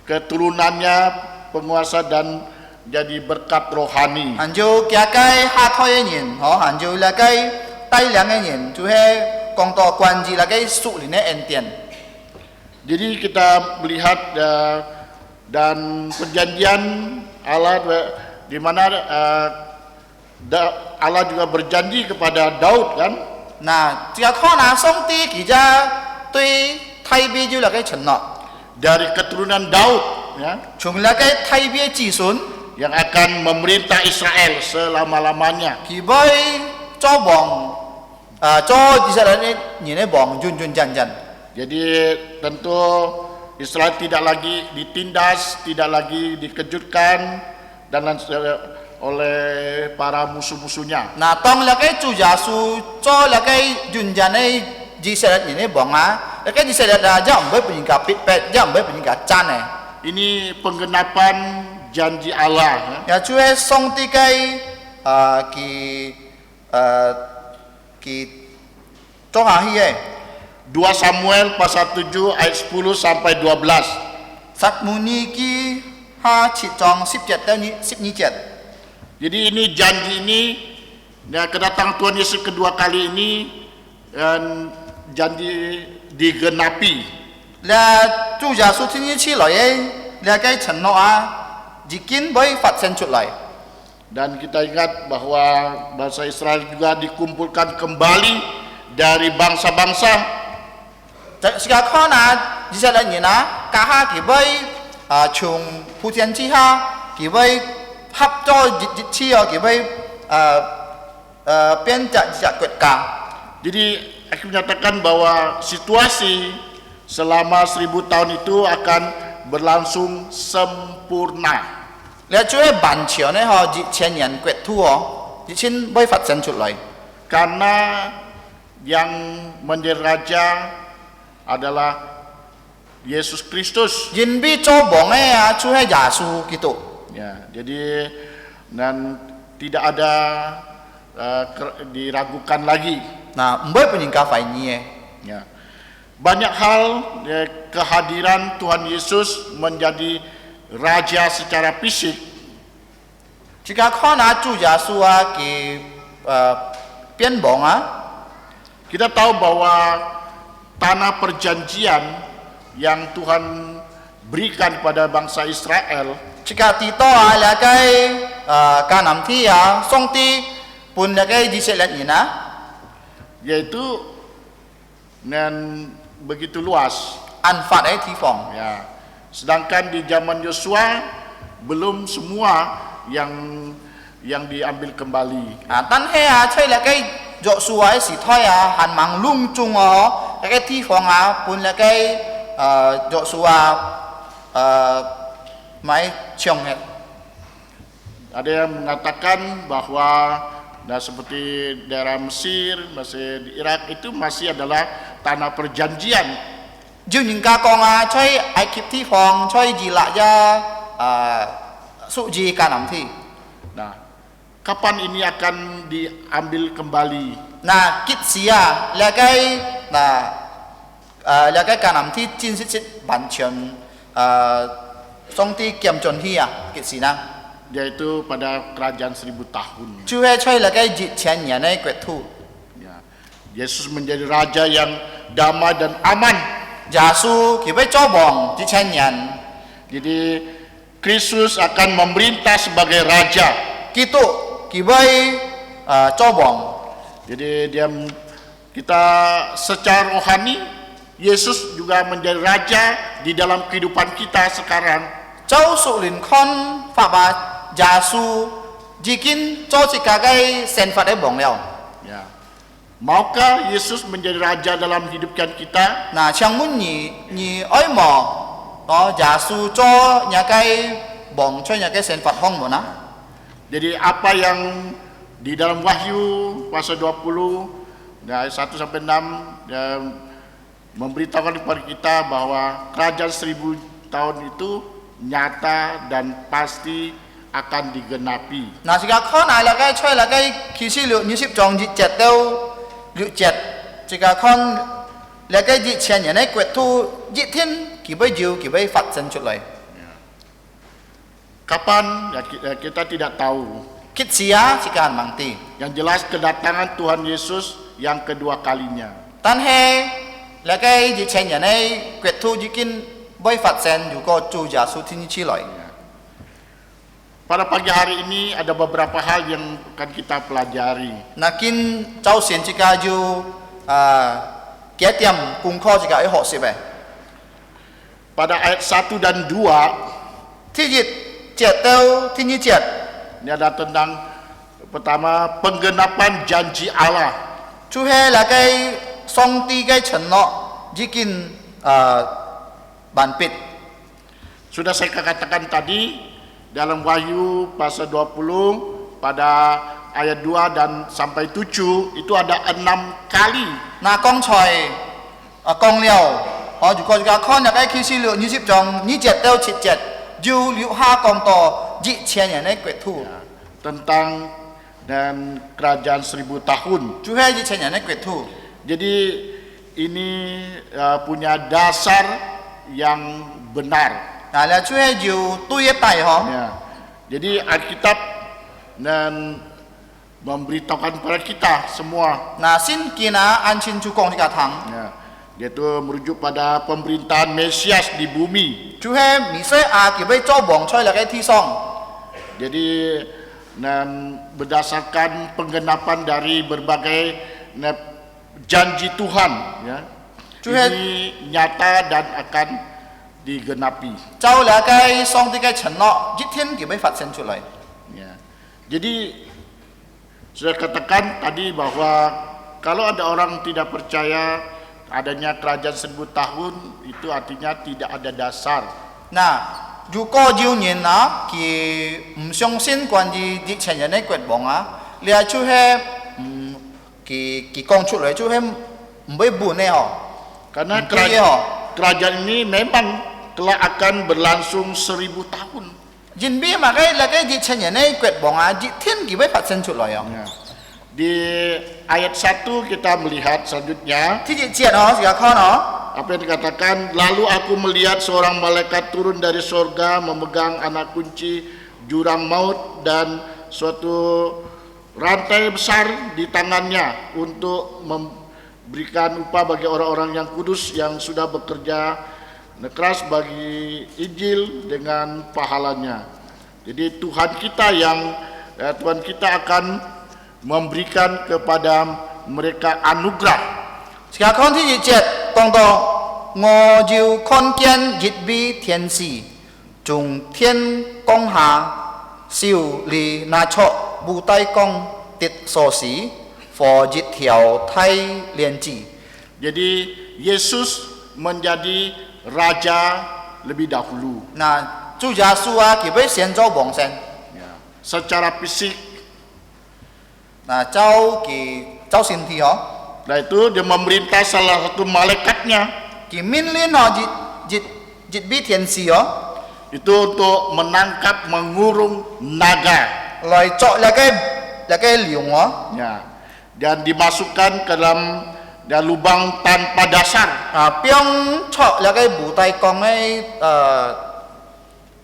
Keturunannya penguasa dan jadi berkat rohani. hành du kia cái hạ thôi nhìn họ hành du là cái tay lặng cái nhìn chú he còn to quan gì là cái sự lý này en tiền. Jadi kita melihat dan perjanjian Allah di mana Allah juga berjanji kepada Daud kan. Nah jika con song ti kỳ ra tuy thay bi như là cái承诺Dari keturunan Daud ya, chúng là cái thay bi chỉ xuống yang akan memerintah Israel selama-lamanya. kỳ với cho bỏng cho Israel nhìn thấy bỏng jun jun jan jan. Jadi tentu Israel tidak lagi ditindas, tidak lagi dikejutkan dan oleh para musuh-musuhnya. Na tong la cái chu giả su cho la cái yun jan ấy di sẽ là ini bong á la cái di sẽ là jam với bình cả pit pet jam với bình cả chan này. Ini penggenapan janji Allah. Ya chu hai song ti cái ki cho ha hi ấy 2 Samuel pasal 7 ayat 10 sampai 12. sắc muni ki ha chi chong 17 tới 12. Jadi ini janji ini, ya, kedatangan Tuhan Yesus kedua kali ini janji digenapi. Là chu giả su thiên nhiên chi lại ấy là cái承诺à dự kiến mới phát sinh出lại. Dan kita ingat bahwa bangsa Israel juga dikumpulkan kembali dari bangsa-bangsa. Jika kau nak jika ada ni na kah kita boleh chung putian jiha kita boleh hấp cho chi kita boleh biến jejak quốc gia. Jadi aku menyatakan bahwa situasi selama 1000 tahun itu akan berlangsung sempurna. Là chú ấy bản chiều này họ dự千年quyết thu họ dự千mới phát sinh出lại. Karena yang menjadi raja adalah Yesus Kristus. Yin bi cho bong ấy chú ấy giả su gitu. Ya, jadi dan tidak ada diragukan lagi. Nah, mới peningkat phải nhie. Ya. Banyak hal kehadiran Tuhan Yesus menjadi raja secara fisik. Jika kau nak chú giả su ki biến bong Kita tahu bahwa tanah perjanjian yang Tuhan berikan kepada bangsa Israel, jika tito là cái Canaan thi song ti pun là cái di sẽ là gì na yaitu dan begitu luas. an phát ấy thi phòng. Ya. Sedangkan di zaman Yosua belum semua yang diambil kembali. Tan he chơi là cái dọ su ấy chỉ thôi hàn mang lung chung cái thi phòng pun là cái dọ su máy trồng hết. Ada yang mengatakan bahwa seperti daerah Mesir, masih di Irak itu masih adalah tanah perjanjian. Dù những ca con chơi Ai Cập thi phòng chơi gì lại cho sự gì cả nắm thì. Nah, kapan ini akan diambil kembali? Nah, kit sia là cái cả nắm thì chính sách bản quyền song ti kiam chon hi kit si na. Yaitu pada kerajaan 1000 tahun. Chú hay chơi là cái dịch千年này quyết thu. Ya. Yesus menjadi raja yang damai dan aman. Giả su thì phải cho bong dịch千年. Jadi Kristus akan memerintah sebagai raja. Gitu thì phải cho bong. Jadi kita secara rohani Yesus juga menjadi raja di dalam kehidupan kita sekarang. Cháu sự linh con pháp giả su dự kiến cho chỉ cả cái sen phạt ấy bong leo. Ya. Maukah Yesus menjadi raja dalam kehidupan kita? Nah, chẳng muốn nhị ấy mò đó giả su cho nhà cái bong cho nhà cái sen phạt hong một á. Jadi apa yang di dalam Wahyu pasal 20 ayat 1 sampai 6 memberitahukan kepada kita bahwa kerajaan 1000 tahun itu nyata dan pasti akan digenapi. Nah, jika con này là cái chơi là cái khi sĩ liệu như ship trong dịch chẹt đâu liệu chẹt jika con là cái dịch千年này quyết thu dịch thiên kỳ bây phát sinh出lại. Kapan? Ya, kita tidak tahu. Kit sia jika mang ti. Yang jelas kedatangan Tuhan Yesus yang kedua kalinya. Tan he là cái dịch千年này quyết thu dịch kiến bây phát sinh dù có chủ giả su thiên chi lại. Pada pagi hari ini ada beberapa hal yang akan kita pelajari. Nakin cháu xin jika ju kia tiệm cung kho jika ấy họ sẽ về. Pada ayat 1 dan 2 Thi dịch chẹt teo thi như chẹt. ini ada tentang pertama penggenapan janji Allah. Chú he là cái song ti cái chân nọ chỉ kinh ban pit. Sudah saya katakan tadi dalam Wahyu pasal 20 pada ayat 2 dan sampai 7 itu ada 6 kali. 那剛才講了，如果大家看入喺啟示錄20章2節到7節，就留下講到1000年嘅國土， tentang dan kerajaan 1000 tahun. 就係1000年嘅國土。 Jadi ini punya dasar yang benar. 嗱，你就係要對一帶嗬。 Ya. Jadi Alkitab dan memberitahukan kepada kita semua, 嗱，先見啊，按清楚講呢個堂， ya, yaitu merujuk pada pemerintahan Mesias di bumi. 就係彌賽亞佢要做王出嚟嘅天上。 Jadi dan berdasarkan penggenapan dari berbagai janji Tuhan, ya, Tuhan. ini nyata dan akan digenapi. 就嚟嘅上帝嘅承諾，一天佢要發生出嚟。 Ya. Jadi saya katakan tadi bahwa kalau ada orang tidak percaya adanya kerajaan 1000 tahun, itu artinya tidak ada dasar. 嗱，如果有人啊，佢唔相信關於1000年嘅國王啊，你係就係佢講出嚟就係唔會本嘅嗬， Karena Mungkin ya. kerajaan ini memang telah akan berlangsung 1000 tahun. 人比嘛嘅那個1000年嘅國王啊，一天佢會發生出嚟啊。 Ya. Di ayat 1 kita melihat selanjutnya ที่7嗬，時間看嗬， apa yang dikatakan, lalu aku melihat seorang malaikat turun dari sorga memegang anak kunci jurang maut dan suatu rantai besar di tangannya untuk memberikan upah bagi orang-orang yang kudus yang sudah bekerja keras bagi Injil dengan pahalanya. Jadi Tuhan kita akan memberikan kepada mereka anugerah. 時間看ที่7講到我要看見日比天使從天降下，少年拿出布袋弓的鎖匙和一條太鏈子。 Jadi Yesus menjadi raja lebih dahulu. 嗱，主耶穌啊，佢要先做王先， Ya. Secara fisik, 嗱走身體嗬， nah itu dia memerintah salah satu malaikatnya 佢命令哦日比天使嗬， itu untuk menangkap, mengurung naga, 來作那個龍哦， ya, dan dimasukkan ke dalam lubang tanpa dasar. 並作那個布袋弓嘅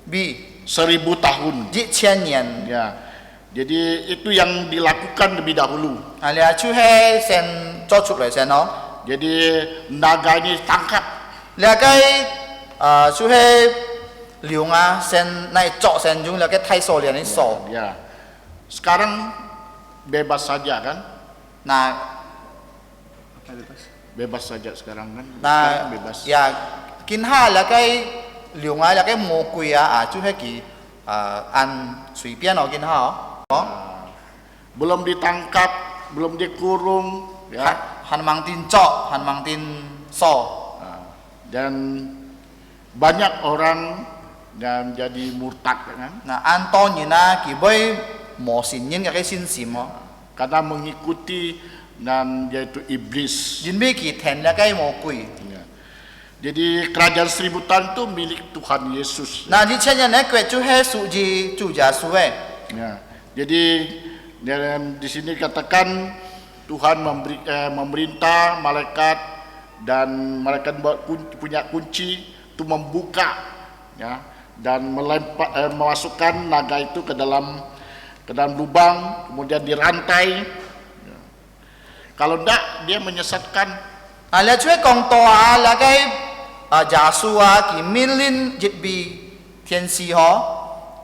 比 1000 tahun. 1000年。 Ya. Jadi itu yang dilakukan lebih dahulu. 啊，你係出係先做出嚟先嗬， Jadi naga ini ditangkap. 你係出係龍啊，先嚟作先用那個太鎖鏈嚟鎖， Ya. Sekarang bebas saja kan? 嗱 Bebas saja sekarang kan? 嗱 Sekarang bebas. 呀，見下那個龍啊，那個魔鬼啊，出係佢按隨便我見下哦， Belum ditangkap, belum dikurung, ya. 還mang tin作，還mang tin 鎖， Dan banyak orang yang jadi murtad kan? 嗱按當然啦，佢會冇信任那個信心哦， Karena mengikuti dan yaitu iblis. 因為佢聽那個魔鬼。 Ya. Jadi kerajaan 1000 tahun itu milik Tuhan Yesus. 嗱，1000年嘅國就係屬於主耶穌嘅。 Ya. Jadi dalam di sini katakan Tuhan memerintah malaikat dan malaikat punya kunci untuk membuka, ya, dan memasukkan naga itu ke dalam lubang, kemudian dirantai. Ya. Kalau tidak dia menyesatkan. 啊，你出去講到啊，那個耶穌啊，佢命令日比天使嗬，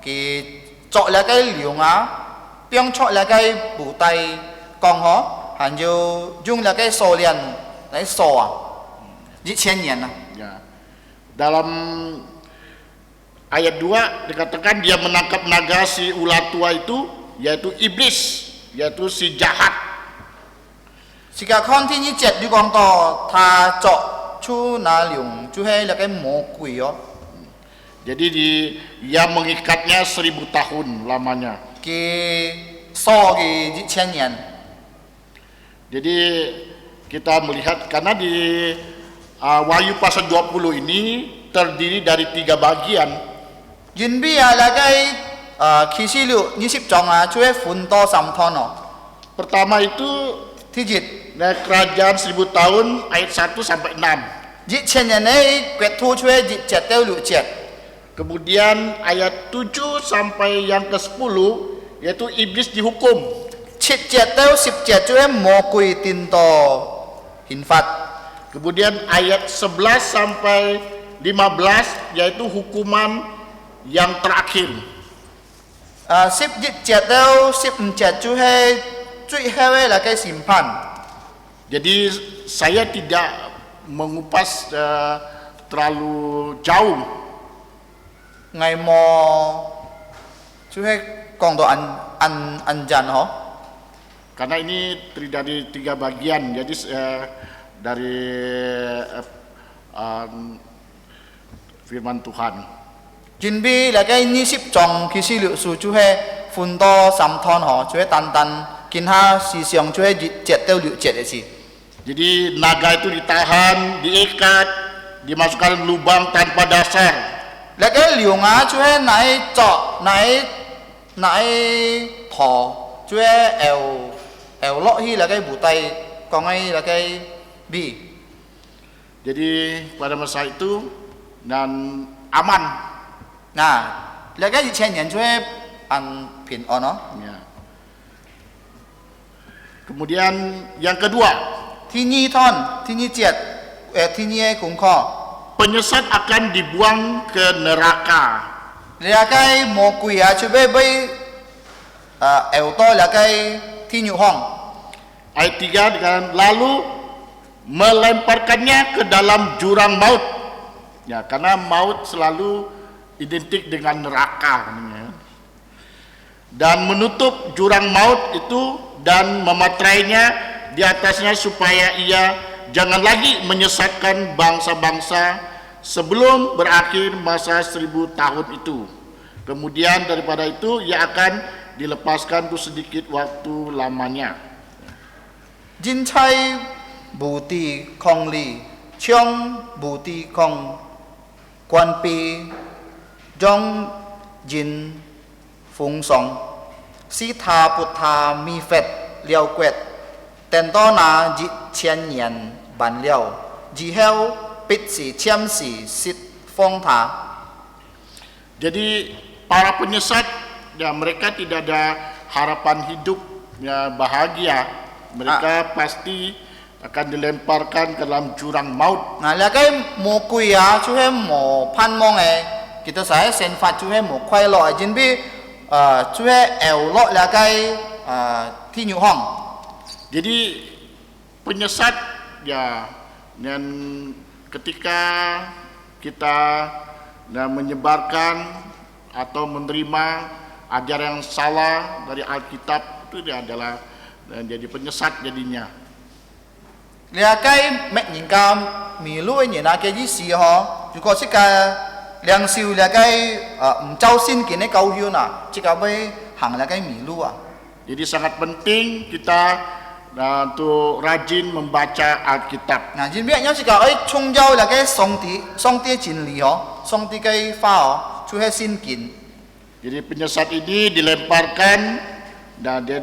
佢作那個龍啊，並作那個布袋弓嗬，還有用那個鎖鏈來鎖啊，1000年啊。 Ya. Dalam ayat 2 dikatakan dia menangkap naga si ular tua itu, yaitu iblis, yaitu si jahat. 時間看天一節，你講到他作 chu na liung chu he là cái mo kui yo Jadi yang mengikatnya 1000 tahun lamanya. cái so cái 1000 年 Jadi kita melihat karena di Wahyu pasal 20 ini terdiri dari 3 bagian. Yin bi là cái khi sĩ liệu 20 章啊chu he phun to sam thon no Pertama itu thi dịch kerajaan 1000 tahun ayat 1 sampai 6. 1000 年này quét thu chu he dịch chết tiêu liệu chết Kemudian ayat 7 sampai yang ke-10 yaitu iblis dihukum. chết chết tiêu 10 chết chu he mo kui tin to hình phạt Kemudian ayat 11 sampai 15 yaitu hukuman yang terakhir. 10 dịch chết tiêu 10 chết chu he最后là cái審判 Jadi saya tidak mengupas terlalu jauh ngày mò chú hay còn đồ ăn dàn hả karena ini terdiri dari 3 bagian. Jadi dari firman Tuhan. chuẩn bị là cái 20 章khi sử liệu số chú hay phun to sắm thon hả chú hay tan tan kinh ha si siang chú hay chết tiêu liệu chết gì Jadi naga itu ditahan, diikat, dimasukkan lubang tanpa dasar. là cái liều ngá chú hay nãy chọ nãy thỏ chú hay eo lọ hi là cái bù tay còn ngay là cái bi Jadi pada masa itu dan aman. nah là cái 1000 年chú hay ăn phiền on nó Ya. Kemudian yang kedua, thi nhi thon thi nhi triệt thi nhi cũng khó penyesat akan dibuang ke neraka. là cái mồ quỷ à chú bê bê eo tôi là cái thi nhụ hong Ayat 3 dikatakan lalu melemparkannya ke dalam jurang maut. Ya, karena maut selalu identik dengan neraka. Dan menutup jurang maut itu dan mematerainya di atasnya supaya ia jangan lagi menyesatkan bangsa-bangsa sebelum berakhir masa 1000 tahun itu. Kemudian daripada itu ia akan dilepaskan untuk sedikit waktu lamanya. jin chai bù tì khong li chiong bù tì khong quan pi jong jin phung song si tha put tha mi phét liao quẹt tên to na 1000 年 bản liao ji heo bit si chiam si sit phong tha Jadi para penyesat ya mereka tidak ada harapan hidup ya bahagia. Mereka pasti akan dilemparkan ke dalam jurang maut. là cái mồ quỷ à chú hay mồ pan mong ấy kita saya sen phạt chú hay mồ khoai lọ jin bi chú hay eo lọ là cái thi nhụ hong Jadi penyesat ya dan ketika kita menyebarkan atau menerima ajaran yang salah dari Alkitab itu dia adalah jadi penyesat jadinya. là cái mẹ nhìn cam mì lúa nhìn là cái gì xì họ chú có cái liang siêu là cái trao xin cái này câu hiếu nè chỉ có với hàng là cái mì lúa Jadi sangat penting kita untuk rajin membaca Alkitab. nè jin biết nhau chỉ có ấy chung giao là cái song tie chính lý họ song tie cái pha họ chú hay xin kín Jadi penyesat ini dilemparkan dan dia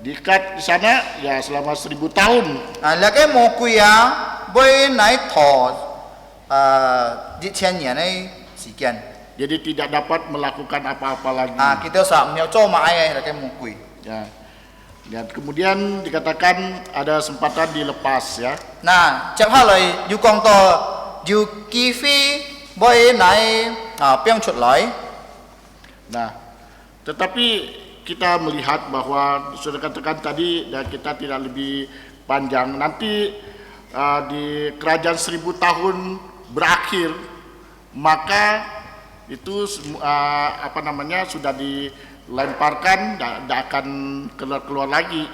diikat di sana ya selama 1000 tahun. là cái mồ quỷ à với nãy thọ 1000 年 này時間 Jadi tidak dapat melakukan apa-apa lagi. kita sợ mèo cho mà ai là cái mồ quỷ Ya. Dan kemudian dikatakan ada kesempatan dilepas ya. nà chấp hạ lời yêu con to yêu kỳ phi với nãy biang chuột lối Nah, tetapi kita melihat bahwa sudah katakan tadi dan kita tidak lebih panjang nanti di kerajaan 1000 tahun berakhir maka itu sudah dilemparkan tidak akan keluar lagi.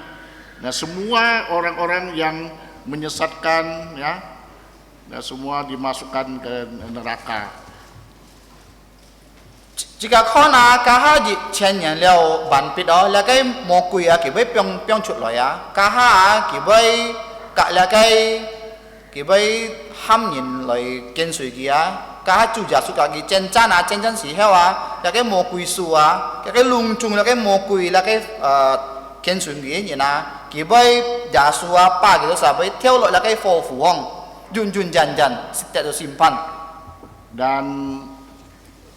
Nah semua orang-orang yang menyesatkan ya semua dimasukkan ke neraka. Jika kau nak kahar di cenyan leo ban pit oh, lakai mo kui ah kibai piong chut loy ah, kahar kibai kak lakai kibai ham yin loy ken sui kia, kahar chu jasu kaki chen chan si hewa, lakai mo kui su ah, lakai lung chung lakai mo kui lakai ken sui kia ni na, kibai jasu ah pa gitu sabai tiao loy lakai fo fu hong, jun jan setiap tu simpan. Dan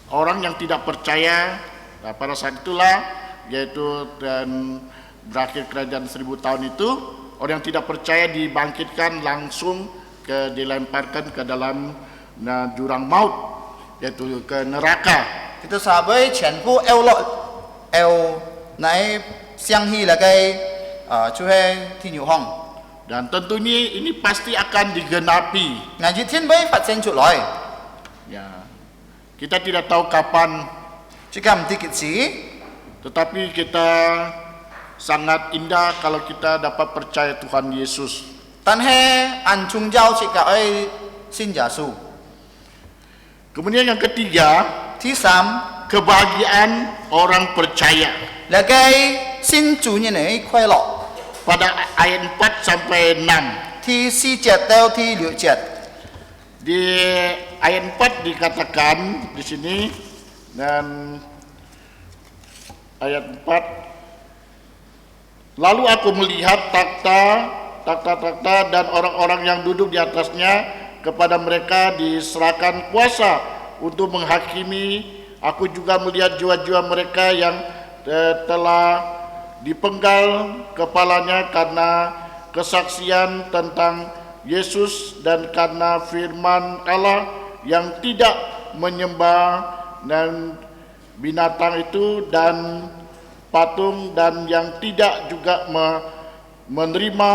orang yang tidak percaya, pada saat itulah, yaitu dan berakhir kerajaan 1000 tahun itu, orang yang tidak percaya dibangkitkan langsung dilemparkan ke dalam jurang maut, yaitu ke neraka. Itu sahabat cenpu el naik siang hi lagai cuai tinyu hong. Dan tentunya ini pasti akan digenapi. Ngaji tian bai fat sen loy. Ya. Kita tidak tahu kapan, Jika dikit si, tetapi kita sangat indah kalau kita dapat percaya Tuhan Yesus. tan he an chung jao jika ai sin jasu. Kemudian yang ketiga, Tisam kebahagiaan orang percaya. lagai sin chủ nhân ấy khoai lọ. Pada ayat 4 sampai 6. Thi si jet teo thi liu jet. Di ayat 4 dikatakan di sini, dan ayat 4, lalu aku melihat takhta dan orang-orang yang duduk di atasnya, kepada mereka diserahkan kuasa untuk menghakimi. Aku juga melihat jiwa-jiwa mereka yang telah dipenggal kepalanya karena kesaksian tentang Yesus dan karena firman Allah, yang tidak menyembah dan binatang itu dan patung, dan yang tidak juga menerima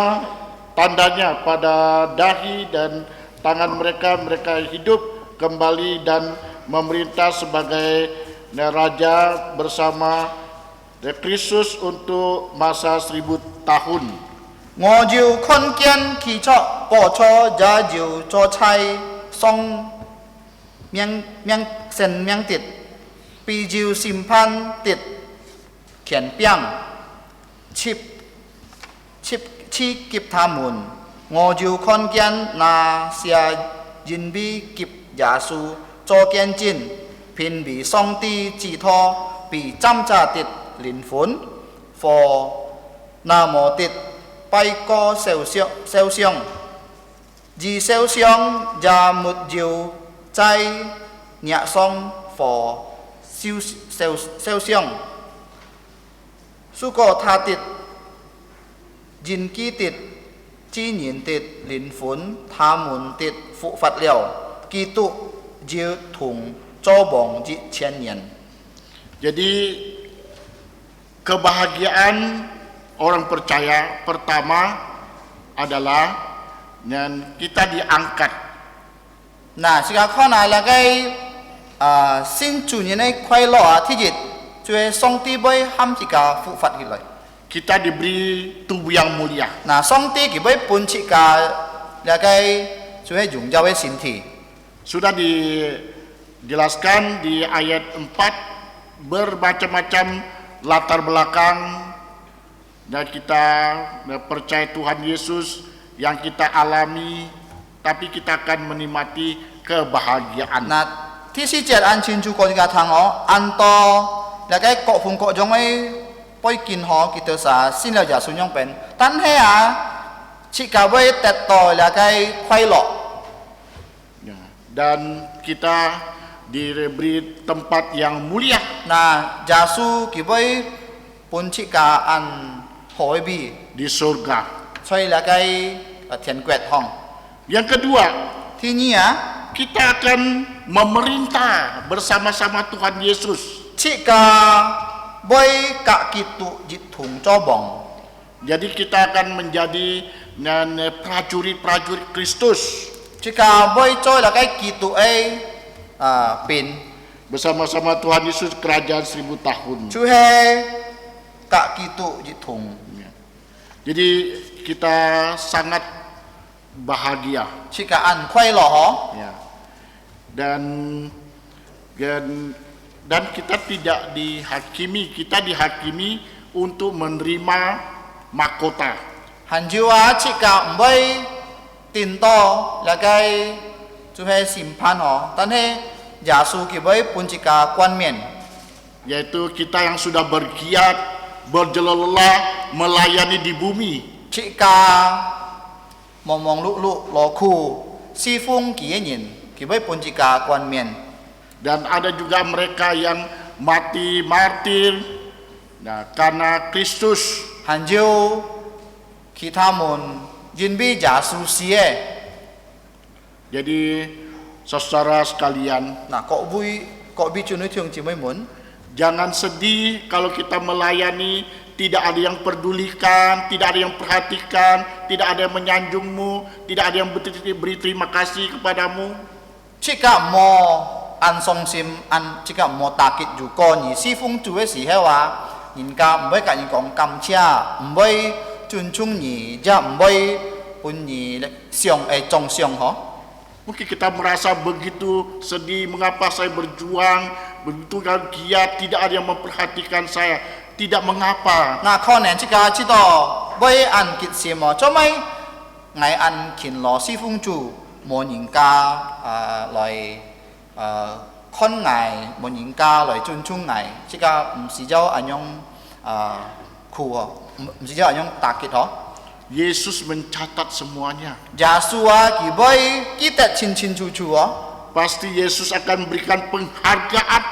tandanya pada dahi dan tangan mereka. Mereka hidup kembali dan memerintah sebagai raja bersama Kristus untuk masa 1000 tahun. Ngô diêu khôn kiên kỳ cho bỏ cho giá diêu cho chai song miang sen miang tit pi diêu simpan tit khiển piang chip chi kip tham mùn. Ngô diêu khôn kiên na sia yin bi kip giá su cho kiên jin pin bi song ti chỉ tho bi chăm cha tit lin phun for na mo tit bay co xeo xiong di xeo xiong gia một diều chay nhạ song phò xeo xiong su co tha tịt jin ki tịt chi nhìn tịt lin phun tha mun tịt phụ phạt liao ki tu diều thùng cho bong ji chen nian. Jadi kebahagiaan orang percaya pertama adalah yang kita diangkat. Nah, jika kau nak lagi xin chủ nhân ấy khoai lọ thì gì,ជួយ song ti boy ham jika phụ phạt gitu. Kita diberi tubuh yang mulia. Nah, song ti gitu boy pun jika lagiជួយ dùng cho với sin thi. Sudah dijelaskan di ayat 4 bermacam-macam latar belakang, dan kita percaya Tuhan Yesus yang kita alami, tapi kita akan menikmati kebahagiaan. Nah, thi si jet an chin chu ko jika thang o an to lagi kok phung kok jong ấy poi kin ho kita sa xin lao giả sun yong pen tan he jika boy tet to lagi khoai lọ. Ya, dan kita diberi tempat yang mulia. Nah, jasu kiboy pun jika an hoi bi Di surga. ช่วยละไกเทียนเกวดห้อง Yang kedua, ที่นี่อ่ะ kita akan memerintah bersama-sama Tuhan Yesus. ชิกาบอยกะกิตุจิตถุงจอบอง Jadi kita akan menjadi prajurit-prajurit Kristus ชิกาบอยจ้อยละไกกิตุเป็น bersama-sama Tuhan Yesus kerajaan 1000 tahun. ช่วยให้กะกิตุจิตถุง Jadi kita sangat bahagia. Jika an kuai loh, Ya. Dan kita tidak dihakimi, kita dihakimi untuk menerima mahkota. hanjua jika mbay tinto lagai cuhai simpan ho, tanhe jasu kibai pun jika kuan mien. Yaitu kita yang sudah bergiat, berjelelah melayani di bumi. Jika momong luk loku sifung kienyin kibai pun jika kuan mien. Dan ada juga mereka yang mati martir, nah, karena Kristus. Hanjiu kita mun jinbi jasu sie. Jadi saudara sekalian, Nah kok bi cunu tiung cimai mun. jangan sedih kalau kita melayani tidak ada yang pedulikan, tidak ada yang perhatikan, tidak ada yang menyanjungmu, tidak ada yang beri terima kasih kepadamu. Jika mo an song sim an jika mo takit juga ni sifung cuwe si hewa. Inka mbay ka kong kamcia mbay cuncung ni ja mbay pun ni siong zong siong ho. Mungkin kita merasa begitu sedih, mengapa saya berjuang, begitu giat, tidak ada yang memperhatikan saya, tidak mengapa. Na konen jika cito mbay an kit simo comai ngai an kin lo sifung cu mo inka loi con ngai mo inka loi cuncung ngai jika si jau anyong ku ho si jau anyong takit ho. Yesus mencatat semuanya. Jasua kiboy kita cincin cucu ho. Pasti Yesus akan berikan penghargaan.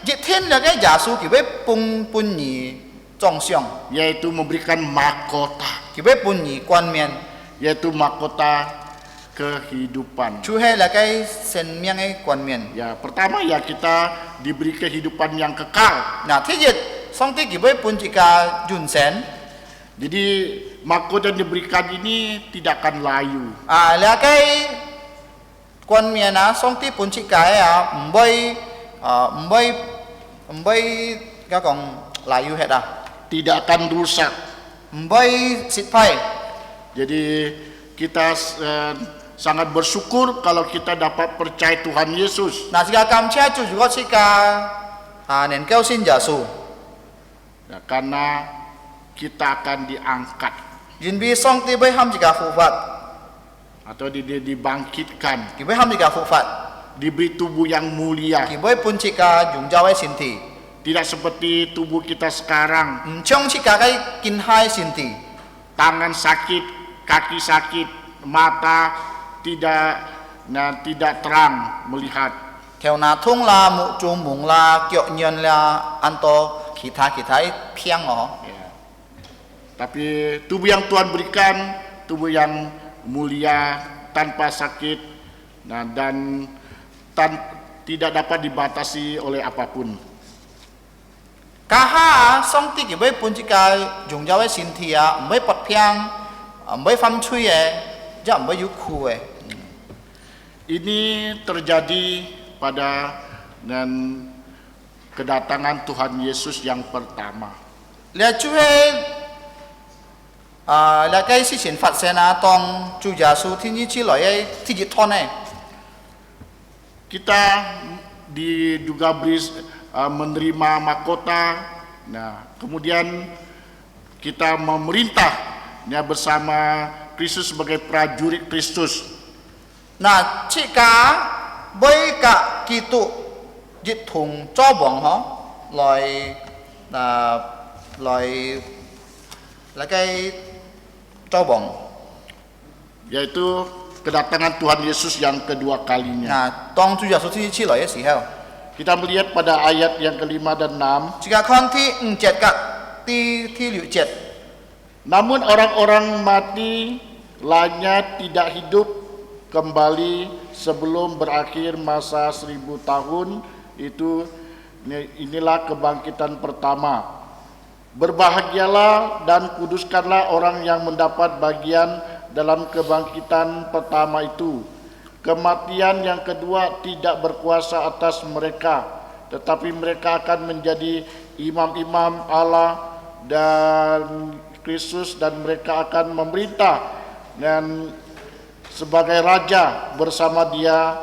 Jitin lagi jasu kiboy pung punyi zong siong. Yaitu memberikan mahkota, Kiboy punyi kuan mien. yaitu mahkota kehidupan. Cuhe lagi sen miang kuan mien. Ya, pertama ya kita diberi kehidupan yang kekal. Nah tijit song ti kiboy pun jika junsen. Jadi mahkota yang diberikan ini tidak akan layu. Lagi kuan mien song ti pun jika ya mboy kakong layu het Tidak akan rusak. Mboy sitpai. Jadi kita sangat bersyukur kalau kita dapat percaya Tuhan Yesus. Nah jika kamcia cu juga jika nen kau sin jasu. Ya, karena kita akan diangkat Jinbi song ti bay ham jika fufat. atau dibangkitkan, Kiboy ham jika fufat. diberi tubuh yang mulia. Kiboy pun jika jungjawai sinti. Tidak seperti tubuh kita sekarang, Chong jika kai kinhai sinti. tangan sakit, kaki sakit, mata tidak terang melihat. Theo na thung la mu chu mung la kyok nyon la anto kita piang oh. Ya. Tapi tubuh yang Tuhan berikan, tubuh yang mulia, tanpa sakit, dan tidak dapat dibatasi oleh apapun. Kaha song ti kiboy pun jika jungjawai sinti ya, mboy pot piang, mboy fam chui jam mboy yuku Ini terjadi pada dan kedatangan Tuhan Yesus yang pertama. Lihat cuy, lihat kai si sin fat sena tong cu jasu tinggi ciloi tinggi tone. Kita juga menerima mahkota. Nah, kemudian kita memerintah bersama Kristus sebagai prajurit Kristus. Nah, jika boy ka kitu jitung cobong ho, loi lakai cobong. Yaitu kedatangan Tuhan Yesus yang kedua kalinya. Nah, tong cu jasu tinggi ciloi si heo. Kita melihat pada ayat yang kelima dan 6. Jika konti jet ka ti liu jet. Namun orang-orang mati lainnya tidak hidup kembali sebelum berakhir masa 1000 tahun. Inilah kebangkitan pertama. Berbahagialah dan kuduskanlah orang yang mendapat bagian dalam kebangkitan pertama itu. Kematian yang kedua tidak berkuasa atas mereka, tetapi mereka akan menjadi imam-imam Allah dan Kristus, dan mereka akan memerintah dan sebagai raja bersama dia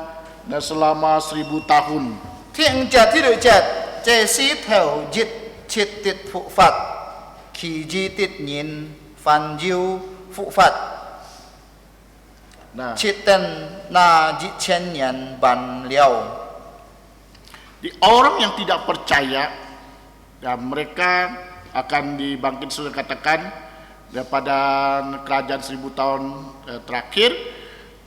dan selama 1000 tahun. 天节ที่六节，这是头日切的复发，其日的人凡有复发， Nah, 切等那1000年完了。 di orang yang tidak percaya, ya mereka akan dibangkit sudah katakan daripada kerajaan 1000 tahun terakhir.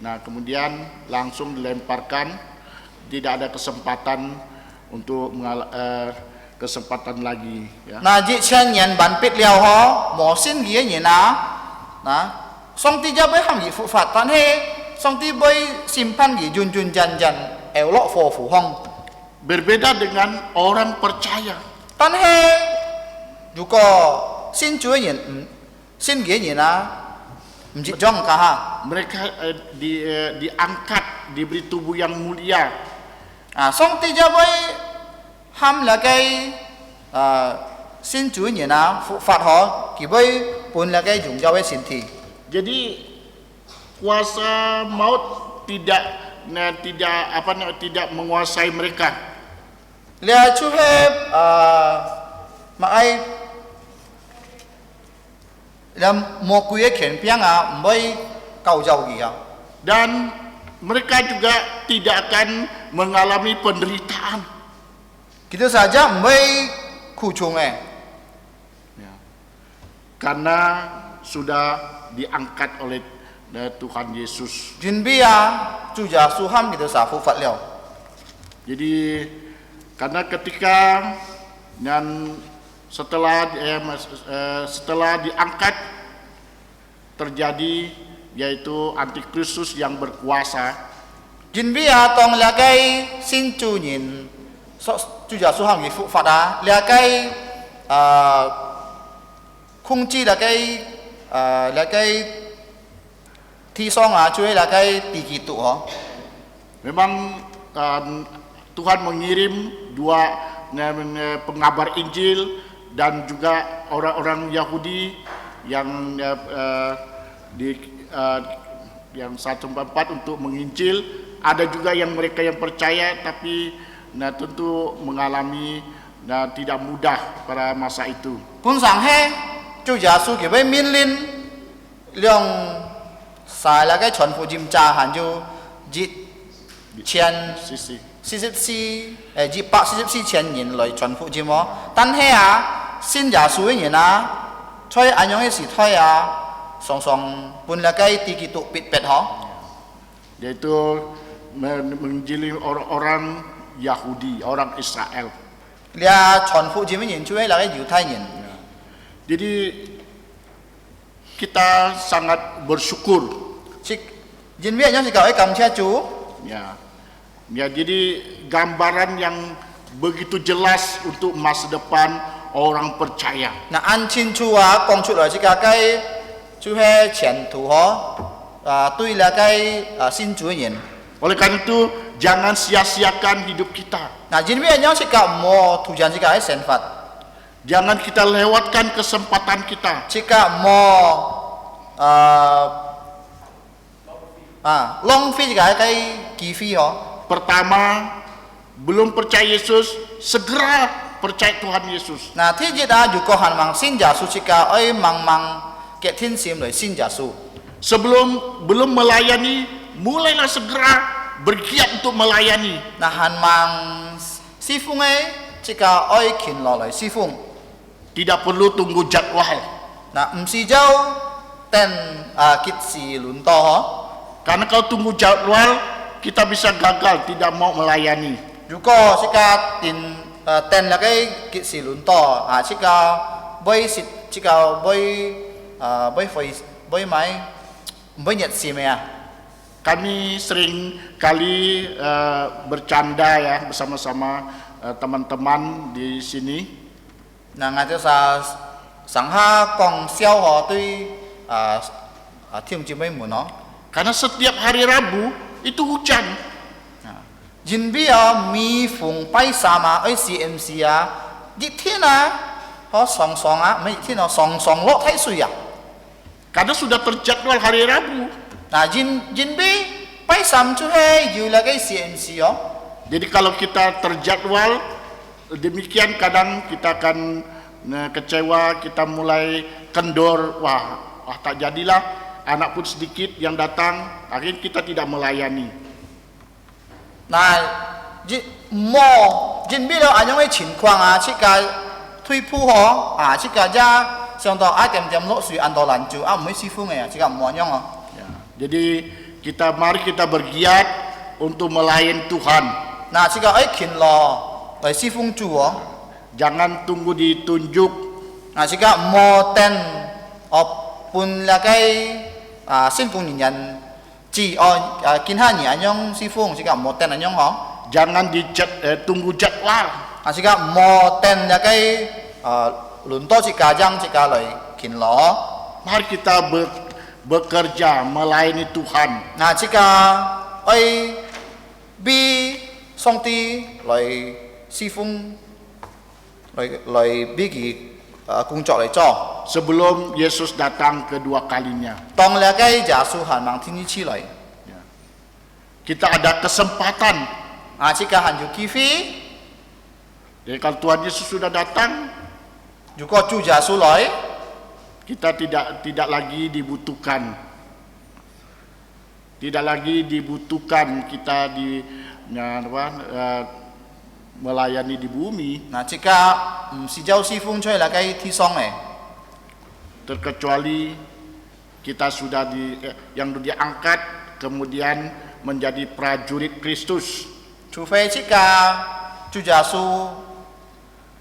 Nah, kemudian langsung dilemparkan, tidak ada kesempatan untuk kesempatan lagi. Ya. 那1000年完毕了吼，无信嘅人啊，上帝就要喊佢复发，但係上帝要審判佢完完全全有落火苦空。 Berbeda dengan orang percaya. 但係如果信主嘅人唔信嘅人唔接種㗎嚇。 Mereka diangkat, diberi tubuh yang mulia. 上帝就會喊那個信主嘅人復活嗬，佢會換那個榮耀嘅身體。 Jadi kuasa maut tidak menguasai mereka. 你就係乜嘢魔鬼嘅權柄唔會救救佢。 Dan mereka juga tidak akan mengalami penderitaan. Gitu saja唔會苦痛嘅。 Karena sudah diangkat oleh Tuhan Yesus. 準備主耶穌喊佢哋復活了。 Jadi karena ketika dan setelah diangkat terjadi yaitu antikristus yang berkuasa. 準備當那個信主人主耶穌喊佢復活那個控制那個地上就係那個地基督嗬。 Memang Tuhan mengirim 2 pengabar Injil dan juga orang-orang Yahudi yang yang 144 untuk menginjil. Ada juga yang mereka yang percaya tapi tentu mengalami tidak mudah pada masa itu. 本上係主耶穌佢會命令讓晒那個傳福音者還有Sisi 244千人來傳福音喎，但係信耶穌嘅人在安樣嘅時代常常本那個地基督別嗬， yaitu menginjili orang-orang Yahudi, orang Israel. 你傳福音嘅人就係那個猶太人。 Jadi kita sangat bersyukur. 因為有時候感謝主。 Ya, jadi gambaran yang begitu jelas untuk masa depan orang percaya. 那按清楚講出來，這個就係前途對那個信主嘅人。 Oleh karena itu, jangan sia-siakan hidup kita. 那因為有時候冇突然之間嘅想法， Jangan kita lewatkan kesempatan kita. 這個冇浪費這個機會嗬。 Pertama, belum percaya Yesus, segera percaya Tuhan Yesus. 嗱，第一如果係盲信耶穌，這個愛盲嘅天心來信耶穌。 Belum melayani, mulailah segera bergiat untuk melayani. 嗱，係盲侍奉嘅，這個愛勤勞來侍奉。 Tidak perlu tunggu jadwal. 嗱，唔是就等結事輪到嗬。 Karena kalau tunggu jadwal, kita bisa gagal, tidak mau melayani. 如果這個等那個結事輪到這個會熱心呀。 Kami sering kali bercanda ya bersama-sama teman-teman di sini. 嗱，我就上下講笑話對弟兄姊妹們嗬。 Karena setiap hari Rabu itu hujan. 因為每逢拜三CMC 熱天常常每天常常落太水 Karena sudah terjadwal hari Rabu. Nah, jin bi pai sam chu he yu la kai CMC yo. Jadi kalau kita terjadwal demikian, kadang kita akan kecewa, kita mulai kendor, wah tak jadilah, anak pun sedikit yang datang, akhirnya kita tidak melayani. Nah, jin bi lo anyong ai情况啊，这个推铺吼啊，这个家上到爱点点落水安到兰州啊，唔会师傅嘅，这个唔anyong哦。 Ya, jadi mari kita bergiat untuk melayani Tuhan. 嗱，這個愛勤勞來侍奉主哦。 Jangan tunggu ditunjuk. 嗱，這個冇等半那個聖工人人知見下人樣侍奉，這個冇等樣嗬。 Jangan tunggu jadwal. 啊，這個冇等那個輪到這個將這個來勤勞。 Mari kita bekerja melayani Tuhan. 嗱，這個愛比上帝來侍奉，來比佢工作嚟做。 Sebelum Yesus datang kedua kalinya. 當那個耶穌係mang天意起來， Kita ada kesempatan. 啊，這個係有機會。 Jadi kalau Tuhan Yesus sudah datang, 如果主耶穌來， kita tidak lagi dibutuhkan. Tidak lagi dibutuhkan kita melayani di bumi, 嗱，這個唔是做侍奉出嚟那個天上嘅， terkecuali kita sudah yang diangkat kemudian menjadi prajurit Kristus. 除非這個主耶穌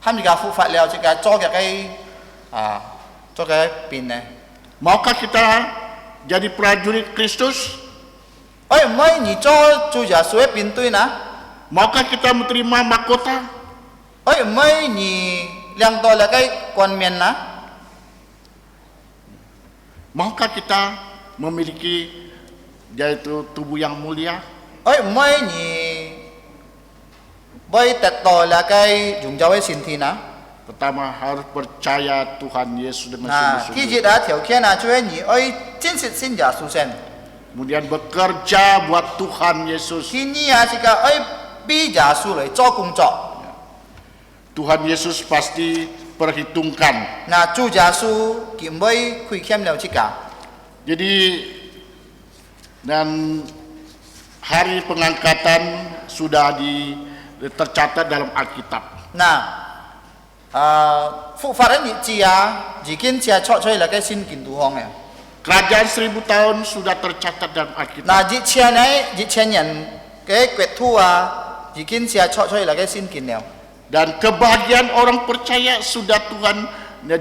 喊這個復活了，這個做嘅做嘅變呢？ Maukah kita jadi prajurit Kristus? 哎，唔係你做主耶穌嘅變對呢？ Maukah kita menerima mahkota? 哎，唔係你量到那個冠冕呢？ Maukah kita memiliki yaitu tubuh yang mulia? 哎，唔係你會得到那個榮耀嘅身體呢？ Pertama harus percaya Tuhan Yesus dengan 嗱，記 sungguh-sungguh. 住啊條件啊，就係你愛真實信耶穌先。 Kemudian bekerja buat Tuhan Yesus. 天意啊，這個愛比耶穌嚟做工作。 Tuhan Yesus pasti perhitungkan. 嗱，主耶穌佢唔會虧欠了這個。 Jadi dan hari pengangkatan sudah tercatat dalam Alkitab. 嗱，復活嘅日子啊，已經寫出嚟那個聖經度講嘅。 Kerajaan 1000 tahun sudah tercatat dalam Alkitab. 嗱，以前人嘅國土啊，已經寫出嚟那個聖經了。 Dan kebahagiaan orang percaya sudah Tuhan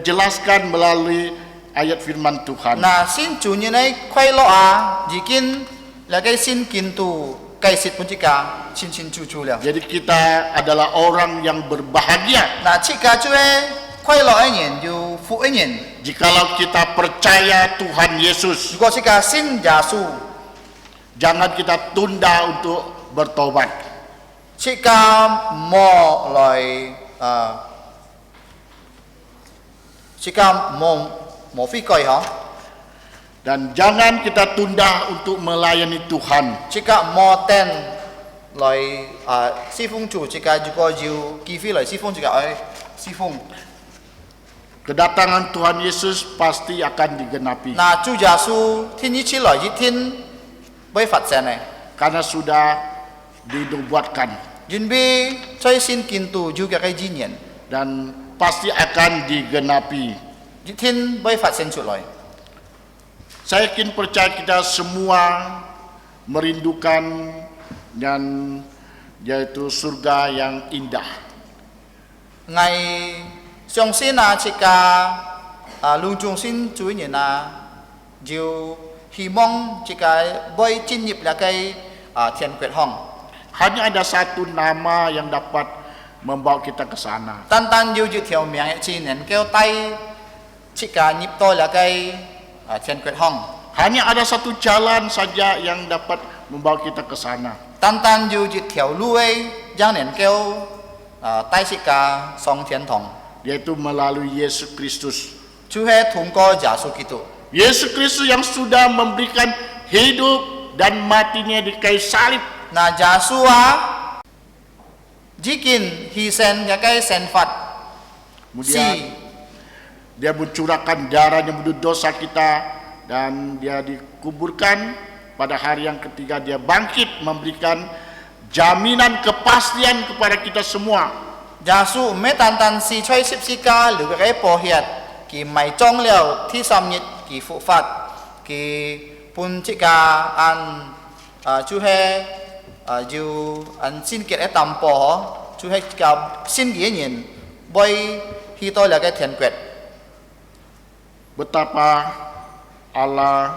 jelaskan melalui ayat firman Tuhan. 嗱，先做人嘅快樂啊，已經那個聖經度解釋本這個清清楚楚了。 Jadi kita adalah orang yang berbahagia 嗱，這個就係快樂嘅人，有福嘅人。 jikalau kita percaya Tuhan Yesus. 如果這個信耶穌， Jangan kita tunda untuk bertobat. 這個冇來這個冇悔改嗬， Dan jangan kita tunda untuk melayani Tuhan. 這個冇等來侍奉主，這個如果要機會來侍奉，這個愛侍奉。 Kedatangan Tuhan Yesus pasti akan digenapi. 嗱，主耶穌天一起來一天會發生嘅， Karena sudah dinubuatkan. 因為在聖經度有嘅個經驗， Dan pasti akan digenapi. 一天會發生出來。 Saya yakin percaya kita semua merindukan dan yaitu surga yang indah. 我相信啊，這個陸中心主人啊，就希望這個會進入那個天國行。 Hanya ada satu nama yang dapat membawa kita ke sana. 單單要一條命嘅字能夠帶這個入到那個天國行。 Hanya ada satu jalan saja yang dapat membawa kita ke sana. 單單要一條路嘅，讓能夠帶這個上天堂， Yaitu melalui Yesus Kristus. 就係通過耶穌基督。Yesus Kristus yang sudah memberikan hidup dan matinya di kayu salib. Na Jasua jikin hisen ya kai senfat. Kemudian dia mencurahkan darahnya untuk dosa kita dan dia dikuburkan pada hari yang ketiga dia bangkit memberikan jaminan kepastian kepada kita semua. Jasu me tan tan si choi sip sika lu cái po hiat ki mai chong liao thi sam nhit ki phụ phạt ki pun chika an chu he ju an xin kiệt tam po chu he ka xin gie nyen boy hi to là cái thiền quyệt. Betapa Allah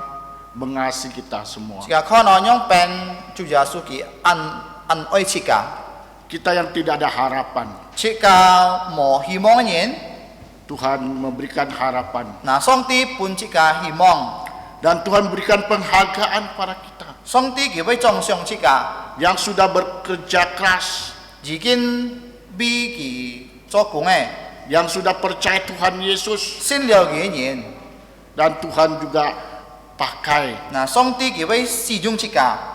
mengasihi kita semua. Jika kau nonyong pen chu Jasu ki an oi chika. Kita yang tidak ada harapan, Jika mo himong nyen Tuhan memberikan harapan. na song ti pun chika himong Dan Tuhan berikan penghargaan pada kita song ti ki bai chong xiong chika yang sudah bekerja keras, jikin bi ki cho kung yang sudah percaya Tuhan Yesus, xin liao gie nyen dan Tuhan juga pakai na song ti ki bai si jung chika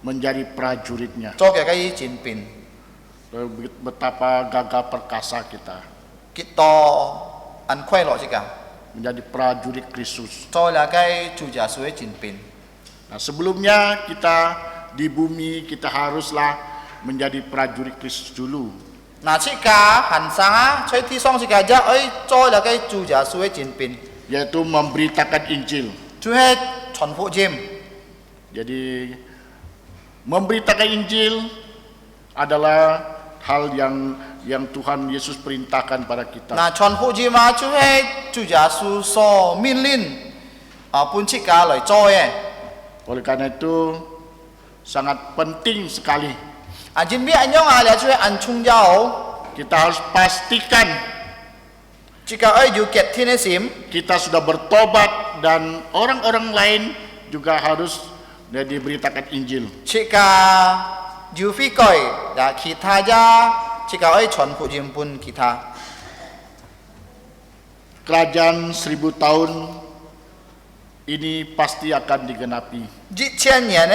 menjadi prajuritnya. cho cái jin pin Betapa gagah perkasa kita kita an khoai lo chika menjadi prajurit Kristus. cho là cái chu Jasu jin pin. Nah, sebelumnya kita di bumi kita haruslah menjadi prajurit Kristus dulu. Na chika han sang choi thi song chika ja oi cho là cái chu Jasu jin pin Yaitu memberitakan Injil. chu he chon phu jim. Jadi memberitakan Injil adalah hal yang Tuhan Yesus perintahkan pada kita. Na chon phu jim ma chu he chu Jasu so min lin pun chika loi cho Oleh karena itu sangat penting sekali jin bi anyong a le chu he an chung yao kita harus pastikan chika oi ju ket thin sim kita sudah bertobat dan orang-orang lain juga harus diberitakan Injil. chika ju fi koi ya kita ja chika oi chon phu jim pun kita Kerajaan 1000 tahun ini pasti akan digenapi. jit chen nian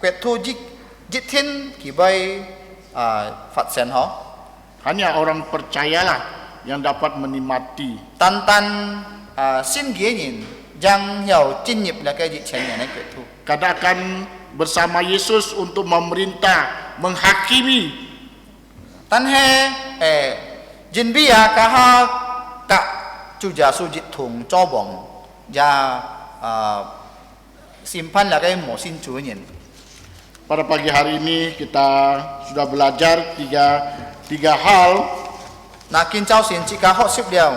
kwet thu jit thin ki bai phạt sen ho Hanya orang percayalah yang dapat menikmati. tan tan xin gie nyin jang hiao jin nhịp là cái jit chen nian kwet thu Karena akan bersama Yesus untuk memerintah, menghakimi. tan he jin bi ya ka ha ka chu Jasu jit thung cho bong ya simpan là cái mo xin chúa nyin. Pada pagi hari ini kita sudah belajar tiga hal. Na kin chao xin chi ka ho sip liao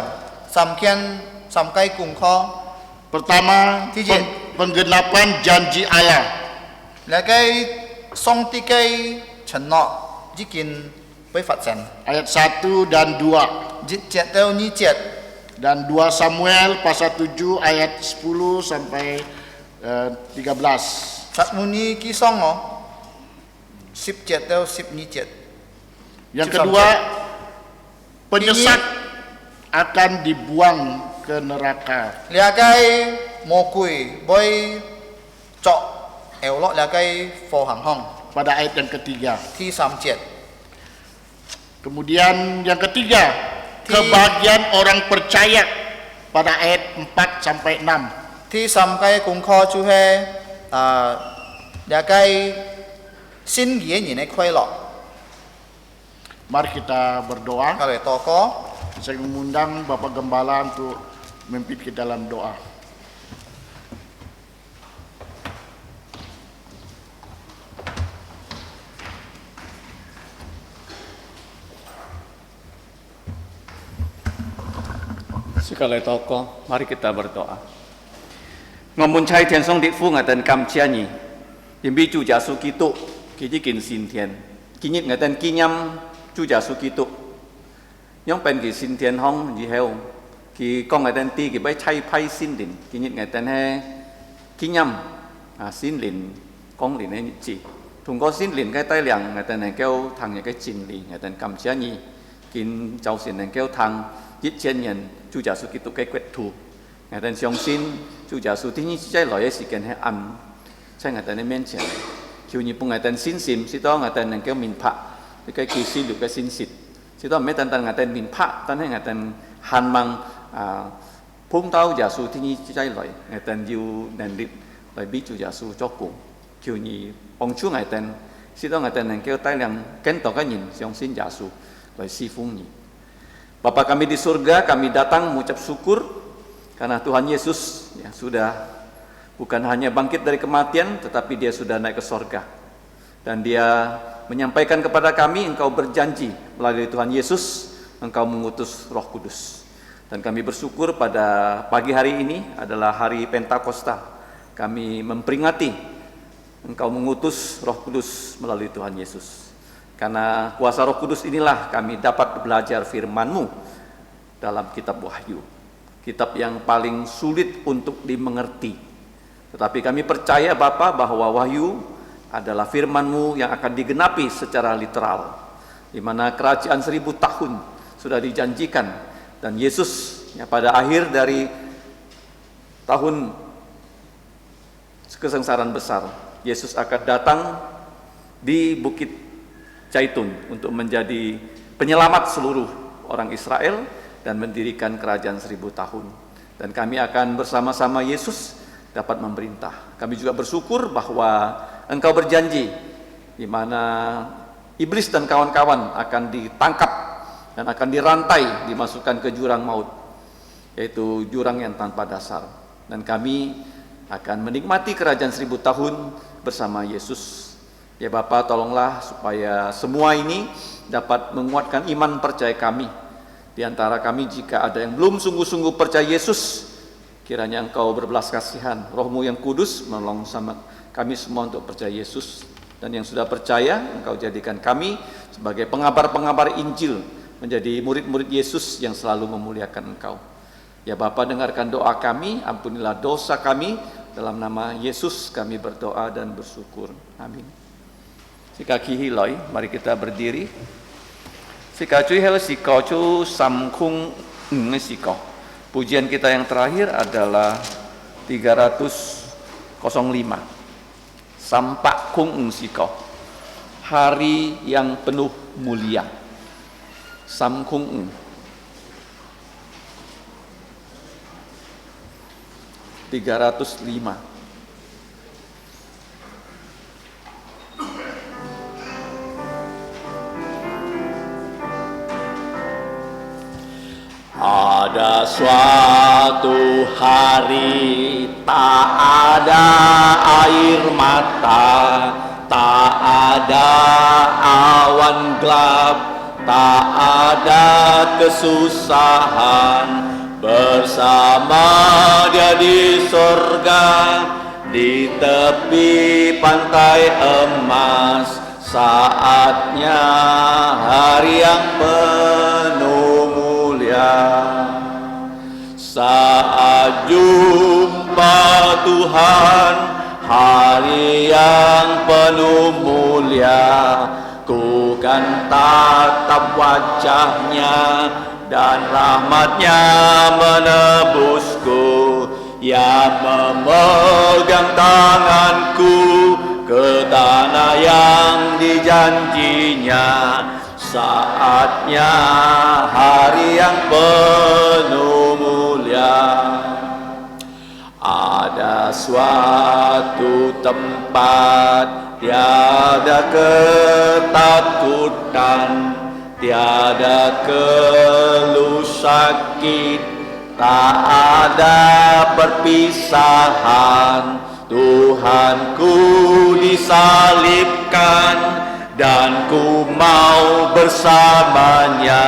sam kian sam kai kung kho Pertama, Tijin. penggenapan janji Allah. là cái song ti cái chen nọ jikin bai phạt sen Ayat 1 dan 2. jit chet teo ni chet Dan 2 Samuel pasal 7 ayat 10 sampai 13. chat muni ki song o sip chet teo sip ni chet. Yang Sip kedua, sampai. penyesat akan dibuang ke neraka. Là cái mo kui boy chọ eo lo là cái phò hàng hong Pada ayat yang ketiga. thi sam chet. Kemudian yang ketiga, Ti- kebahagiaan orang percaya pada ayat 4 sampai 6. Thi sam cái kung kho chu he là cái xin gie nhìn ấy khoai lọ Mari kita berdoa. kalau to có Saya mengundang Bapak Gembala untuk memimpin kita dalam doa. Sekali toko, mari kita berdoa. Ngomong cai tian song di fu ngaten kam chia ni, yang bi chu Jasu kitu, kiji kin sin tian, kini ngaten kinyam chu Jasu kitu, yang pen ki sin tian hong di heo, ki kong ngaten ti ki bai cai pai sin lin, kini ngaten he kinyam, sin lin, kong lin he chi, thùng có sin lin cái tai liang ngaten he kêu thằng những cái chin li, ngaten kam chia ni, kin châu sin he kêu thằng giết chen nhân chu Jasu kitu cái quét thu ngài tên相信主耶穌天主在來嘅時間係暗，在ngài tên嘅面前，求你幫ngài tên信心，使到ngài tên能夠明白呢個啟示錄嘅信息，使到唔係單單ngài tên明白，但係ngài tên盼望碰到耶穌天主在來ngài tên要能力來俾主耶穌作工，求你幫助ngài tên，使到ngài tên能夠帶領更多嘅人相信耶穌來侍奉你。Bapa kami di surga, kami datang mengucap syukur karena Tuhan Yesus ya, sudah bukan hanya bangkit dari kematian, tetapi dia sudah naik ke surga. Dan dia menyampaikan kepada kami, engkau berjanji melalui Tuhan Yesus, engkau mengutus Roh Kudus. Dan kami bersyukur pada pagi hari ini adalah hari Pentakosta. Kami memperingati engkau mengutus Roh Kudus melalui Tuhan Yesus. Karena kuasa Roh Kudus inilah kami dapat belajar firman-Mu dalam kitab Wahyu. Kitab yang paling sulit untuk dimengerti. Tetapi kami percaya Bapa bahwa Wahyu adalah firman-Mu yang akan digenapi secara literal. Di mana kerajaan 1000 tahun sudah dijanjikan. Dan Yesus ya, pada akhir dari tahun kesengsaraan besar, Yesus akan datang di Bukit Zaitun untuk menjadi penyelamat seluruh orang Israel dan mendirikan kerajaan 1000 tahun. Dan kami akan bersama-sama Yesus dapat memerintah. Kami juga bersyukur bahwa Engkau berjanji di mana iblis dan kawan-kawan akan ditangkap dan akan dirantai, dimasukkan ke jurang maut, yaitu jurang yang tanpa dasar. Dan kami akan menikmati kerajaan 1000 tahun bersama Yesus. Ya Bapa, tolonglah supaya semua ini dapat menguatkan iman percaya kami. Di antara kami jika ada yang belum sungguh-sungguh percaya Yesus, kiranya Engkau berbelas kasihan, Roh-Mu yang kudus menolong sama kami semua untuk percaya Yesus. Dan yang sudah percaya, Engkau jadikan kami sebagai pengabar-pengabar Injil, menjadi murid-murid Yesus yang selalu memuliakan Engkau. Ya Bapa, dengarkan doa kami, ampunilah dosa kami, dalam nama Yesus kami berdoa dan bersyukur. Amin. Sika kihiloi, mari kita berdiri. Sika cuy hel siko cu samkung siko. Pujian kita yang terakhir adalah 305. Sampak kung siko. Hari yang penuh mulia. Samkung 305. Ada suatu hari tak ada air mata, tak ada awan gelap, tak ada kesusahan. Bersama Dia di surga, di tepi pantai emas, saatnya hari yang penuh mulia. Saat jumpa Tuhan, hari yang penuh mulia, ku kan tatap wajahnya dan rahmatnya menebusku. Ia memegang tanganku ke tanah yang dijanjinya. Saatnya hari yang penuh mulia. Ada suatu tempat tiada ketakutan, tiada keluh sakit, tak ada perpisahan. Tuhanku disalibkan dan ku mau bersamanya.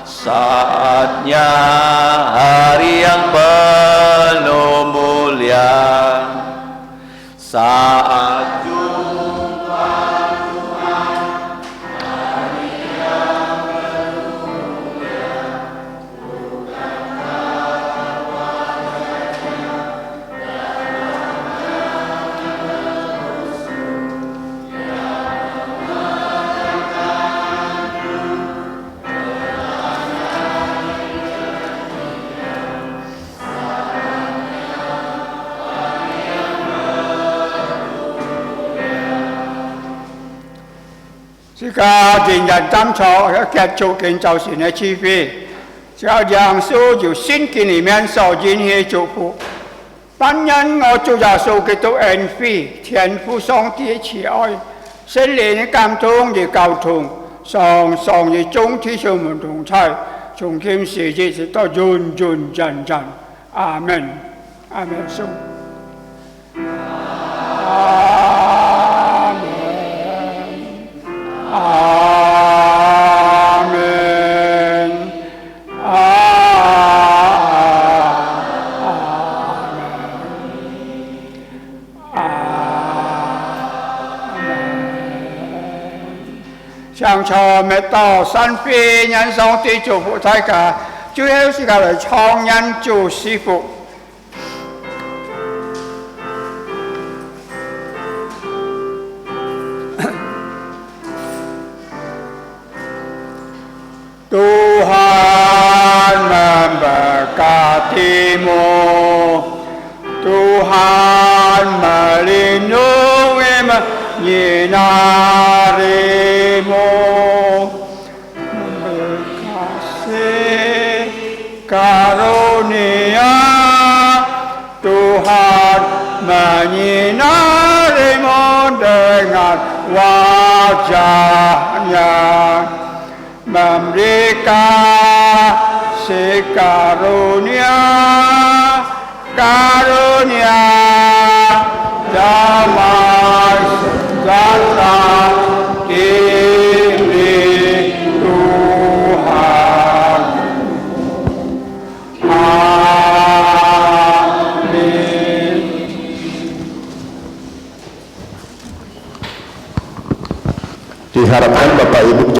Saatnya hari yang penuh mulia. Saat jumpa Tuhan, hari yang penuh mulia, bukan tatap wajahnya dan rahmatnya menebusku. Ia memegang tanganku ke tanah yang dijanjinya. Saatnya 家仍然站錯，繼續建造神的智慧，只要讓所有聖經裡面所應許祝福。但因我主耶穌基督恩惠、天父上帝的慈愛、聖靈的感動與交通，常與眾弟兄們同在，從今時直到永永遠遠。阿門。阿門。阿門。阿門。向錯滅道神飛人上帝祝福大家，最後時間嚟創人做師傅。Tuhan memberkatimu, Tuhan melindungi menyinarimu, memberi karunia, Tuhan menyinarimu dengan wajahnya, memberikan si karunia damai sejahtera ini Tuhan. Amin. Diharapkan Bapak Ibu